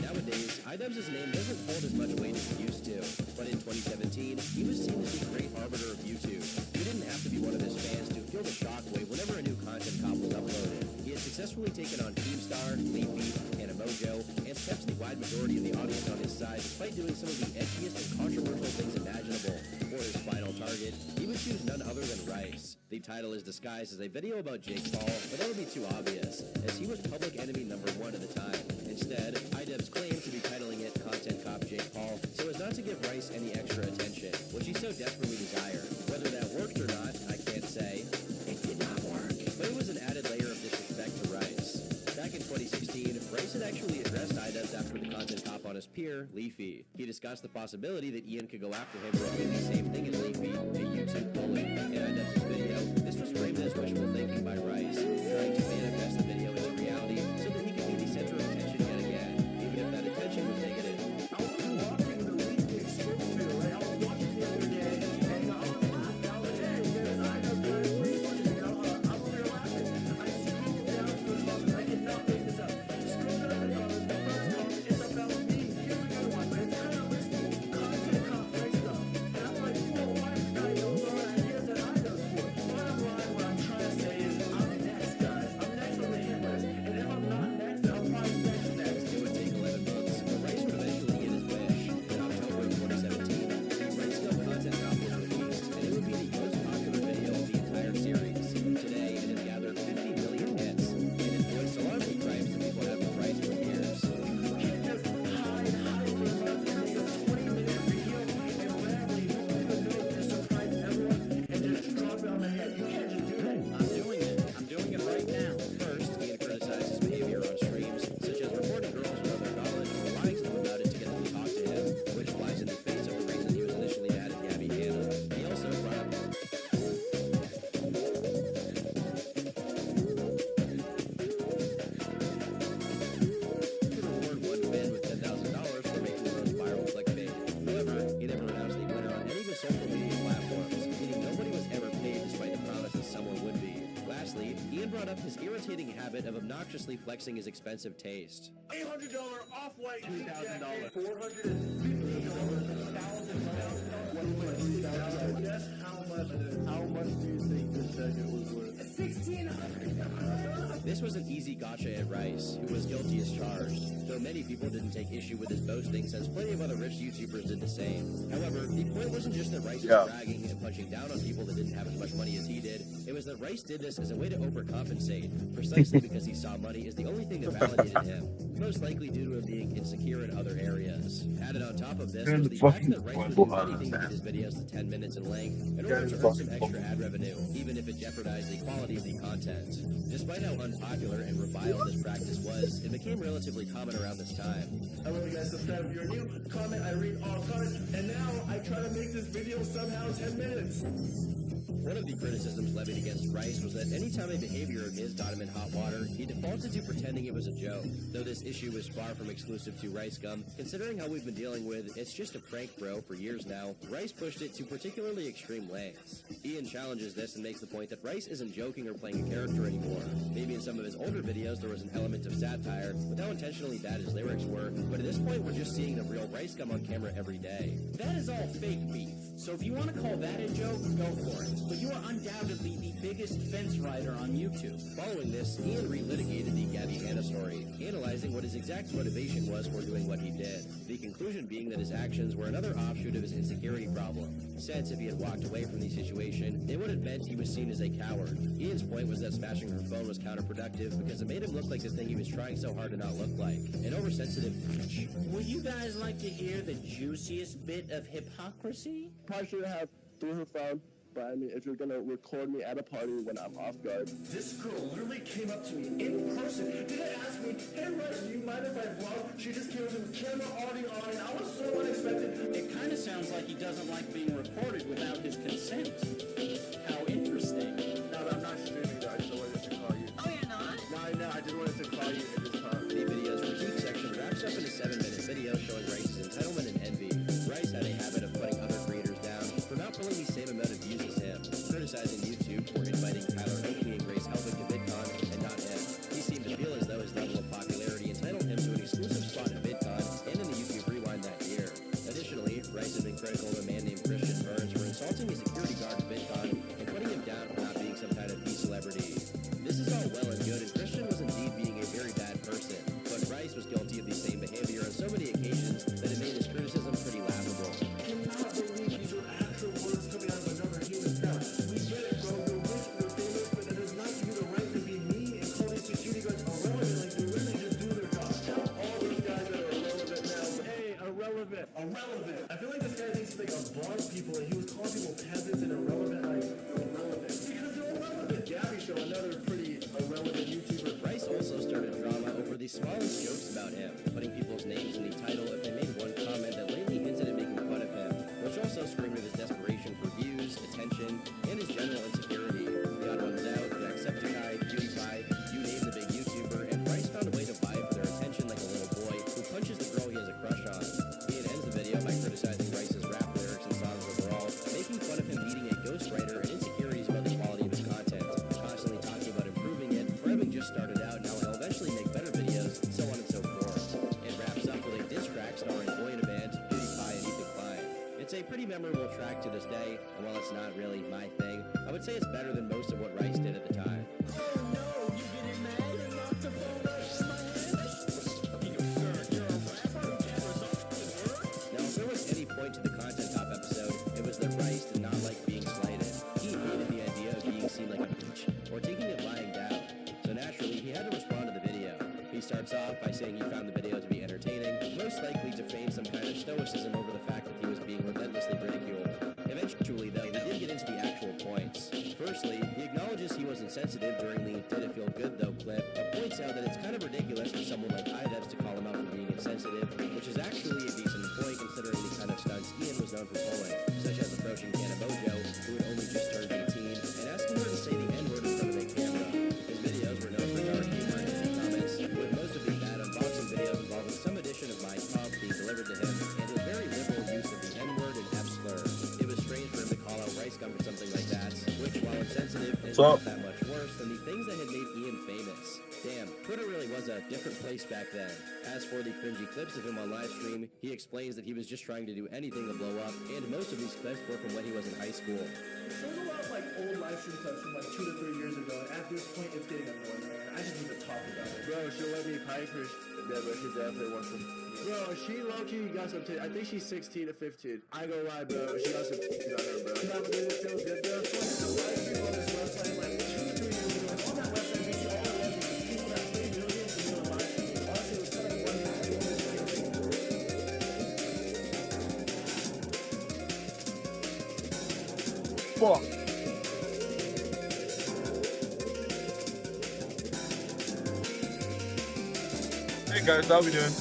Nowadays, iDubbbz's name doesn't hold as much weight as it used to, but in 2017, he was seen as the great arbiter of YouTube. You didn't have to be one of his fans to feel the shockwave whenever a new content cop was uploaded. He had successfully taken on Keemstar, Leafy, Mojo, and kept the wide majority of the audience on his side despite doing some of the edgiest and controversial things imaginable. For his final target, he would choose none other than Rice. The title is disguised as a video about Jake Paul, but that would be too obvious, as he was public enemy #1 at the time. Instead, iDubbbz claimed to be titling it Content Cop Jake Paul, so as not to give Rice any extra attention, which he so desperately desired. Whether that worked or not, I can't say. It did not work. But it was an added layer of disrespect to Rice. Back in 2016, Rice had actually addressed iDubbbz after the content cop on his peer, Leafy. He discussed the possibility that Ian could go after him for doing the same thing as Leafy, a YouTube bully. In iDubbbz's video, this was framed as wishful thinking by Rice, trying to manifest the video into reality so that he could be the center of attention yet again, even if that attention was negative. I was watching the Leafy Exposed video, right? I was watching the other day, and I was laughing. I was like, hey, there's iDubbbz doing pretty funny. I was over here laughing. I scrolled down to the comments. I did not make this up. Scroll down to the comments. The first comment is about me. Here's another one, but it's kind of risky. Content cop Rice Gum. And I'm like, whoa, why is this guy so thrown ideas at iDubbbz for? Bottom line, what I'm trying to say is I'm next, guys. I'm next on the hit list. And if I'm not next, then I'm probably next. It would take 11 months, but Rice would eventually get his wish. In October of 2017, the Rice Gum Content Cop was released, and it would be the most popular video of the entire series. Today, it has gathered 50 million hits, and it voiced a lot of the crimes that people have with Rice for years. You can't just hide for a month and make a 20-minute video and randomly you don't even know if you surprise everyone and just drop it on the head. You can't just do that. I'm doing it. I'm doing it right now. First, Ian criticized his behavior on streams, such as reporting girls without their knowledge or lying to them about it to get them to talk to him, which flies in the face of the reason he was initially mad at Gabby Hanna. He also brought up to reward one fan with $10,000 for making the most viral clickbait. However, he never announced the winner on any of his social media platforms, meaning nobody was ever paid despite the promise that someone would be. Lastly, Ian brought up his irritating habit of obnoxiously flexing his expensive taste. $800 off-white $2,000. $450,000. Guess how much do you think this jacket was worth? $1,600. This was an easy gotcha at Rice, who was guilty as charged, though many people didn't take issue with his boasting since plenty of other rich YouTubers did the same. However, the point wasn't just that Rice was bragging and punching down on people that didn't have as much money as he did, it was that Rice did this as a way to overcompensate, precisely because he saw money as the only thing that validated him, most likely due to him being insecure in other areas. Added on top of this was the fact that Rice would do anything to get his videos to 10 minutes in length in order to earn some extra ad revenue, even if it jeopardized the quality of the content. Despite how unpopular and reviled this practice was, it became relatively common around this time. Hello, you guys. Subscribe if you're new. Comment. I read all comments. And now I try to make this video somehow 10 minutes. One of the criticisms levied against Rice was that any time a behavior of his got him in hot water, he defaulted to pretending it was a joke. Though this issue is far from exclusive to Rice Gum, considering how we've been dealing with "it's just a prank, bro" for years now, Rice pushed it to particularly extreme lengths. Ian challenges this and makes the point that Rice isn't joking or playing a character anymore. Maybe in some of his older videos there was an element of satire, with how intentionally bad his lyrics were, but at this point we're just seeing the real Rice Gum on camera every day. That is all fake beef. So if you want to call that a joke, go for it. But you are undoubtedly the biggest fence rider on YouTube. Following this, Ian relitigated the Gabby Hanna story, analyzing what his exact motivation was for doing what he did. The conclusion being that his actions were another offshoot of his insecurity problem. Since if he had walked away from the situation, it would have meant he was seen as a coward. Ian's point was that smashing her phone was counterproductive because it made him look like the thing he was trying so hard to not look like, an oversensitive bitch. Would you guys like to hear the juiciest bit of hypocrisy? Probably should have threw her phone But I mean, if you're gonna record me at a party when I'm off guard, This girl literally came up to me in person. Didn't ask me, hey Rice, do you mind if I vlog? She just came up to me, camera already on, and I was so unexpected. It kind of sounds like he doesn't like being recorded without his consent. How interesting. no, I'm not streaming though. I just wanted to call you. Oh, you're not? No, I know. I just wanted to call you and just talk. The video's critique section wraps up in a 7-minute video showing Rice's entitlement and envy. Rice had a habit of putting other creators down for not pulling the same amount of views as him, criticizing YouTube for inviting Tyler Oakley and Grace Helbig to VidCon and not him. He seemed to feel as though his level of popularity entitled him to an exclusive spot at VidCon and in the YouTube Rewind that year. Additionally, Rice had been critical of a man named Christian Burns for insulting a security guard at VidCon and putting him down for not being some kind of B-celebrity. This is all well and good, and Christian was indeed being a very bad person, but Rice was guilty of the same behavior on so many occasions that it made his criticism pretty laughable. I cannot believe these are actual words coming out of another human mouth. We get it, bro. You're rich, you're famous, but it does not give you the right to be me and call these security guards irrelevant. Like, they really just do their job. Tell all those guys that are irrelevant now, hey, irrelevant, irrelevant. I feel like this guy thinks he's like above people, and he was calling people peasants and irrelevant, like, irrelevant. Because they're irrelevant. Gabby Show, another pretty irrelevant YouTuber. Rice also started drama over the smallest jokes about him, putting people's names in the title if they made one comment that lately hinted at making fun of him, which also screamed of his desperation for views, attention, and his general insecurity. The odd ones out, Jacksepticeye, PewDiePie, you name the big YouTuber, and Rice found a way to vie for their attention like a little boy who punches the girl he has a crush on. Ian ends the video by criticizing Rice's rap lyrics and songs overall, making fun of him needing a ghostwriter and insecurities about the quality of his content, constantly talking about improving it, for having just started out and how he'll eventually make better videos, so on and so forth. It wraps up with a diss track starring Boy in a Band, PewDiePie, and Ethan Klein. It's a pretty memorable track to this day, and while it's not really my thing, I would say it's better than most of what Rice did at the time. Now, if there was any point to the Content Top episode, it was that Rice did not like being slighted. He hated the idea of being seen like a bitch, or taking it lying down. So naturally, he had to respond to the video. He starts off by saying he found the video to be entertaining, most likely to feign some kind of stoicism over the fact that he was being relentlessly ridiculed. Eventually, though, he did get into the actual points. Firstly, he acknowledges he was insensitive during the Did It Feel Good Though clip, but points out that it's kind of ridiculous for someone like IDEVS to call him out for being insensitive, which is actually a decent point considering the kind of stunts Ian was known for pulling, such as approaching Canna Mojo, who had only just turned 18, and asking her to say the N-word in front of a camera. His videos were known for dark humor and edgy comments, with most of the bad unboxing videos involving some edition of My Pub being delivered to him, and his very liberal use of the N-word and F-slur. It was strange for him to call out Rice Gum for something like that, which, while insensitive, is not that much worse than the things that had made Ian famous. Damn, Twitter really was a different place back then. As for the cringy clips of him on livestream, he explains that he was just trying to do anything to blow up, and most of these clips were from when he was in high school. There's a lot of like old live stream clips from like 2 to 3 years ago, and at this point it's getting annoying, man. I just need to talk about it. Bro, she'll let me pipe her. Yeah, but she definitely wants some. Bro, she low-key got some titties. I think she's 16 to 15. I ain't gonna lie, bro. She got some titties on her, bro. No, but it feels good, though. So I did a live stream on this website like 2 to 3 years ago, and on that website we see all the legends of people that pay millions to do a live stream. Honestly, it was kind of funny to see this thing. Fuck. Hey guys, how we doing?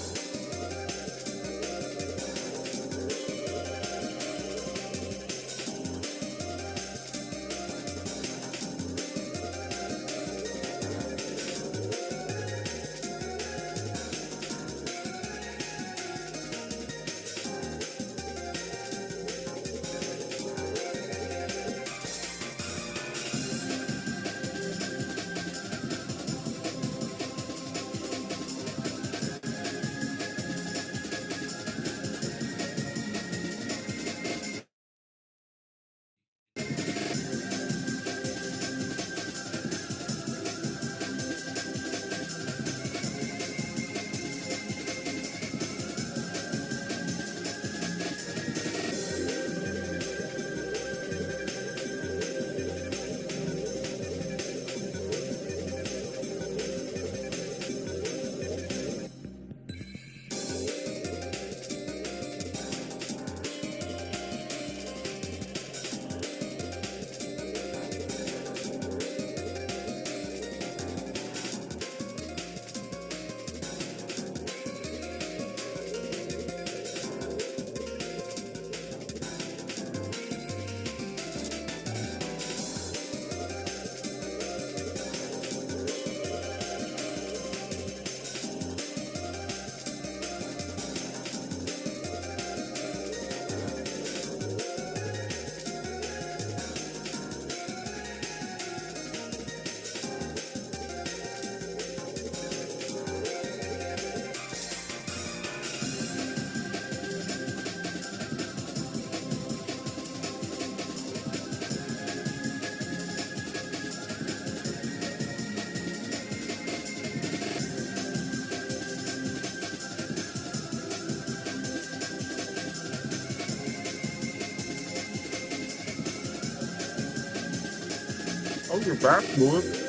Oh, you're back, boy.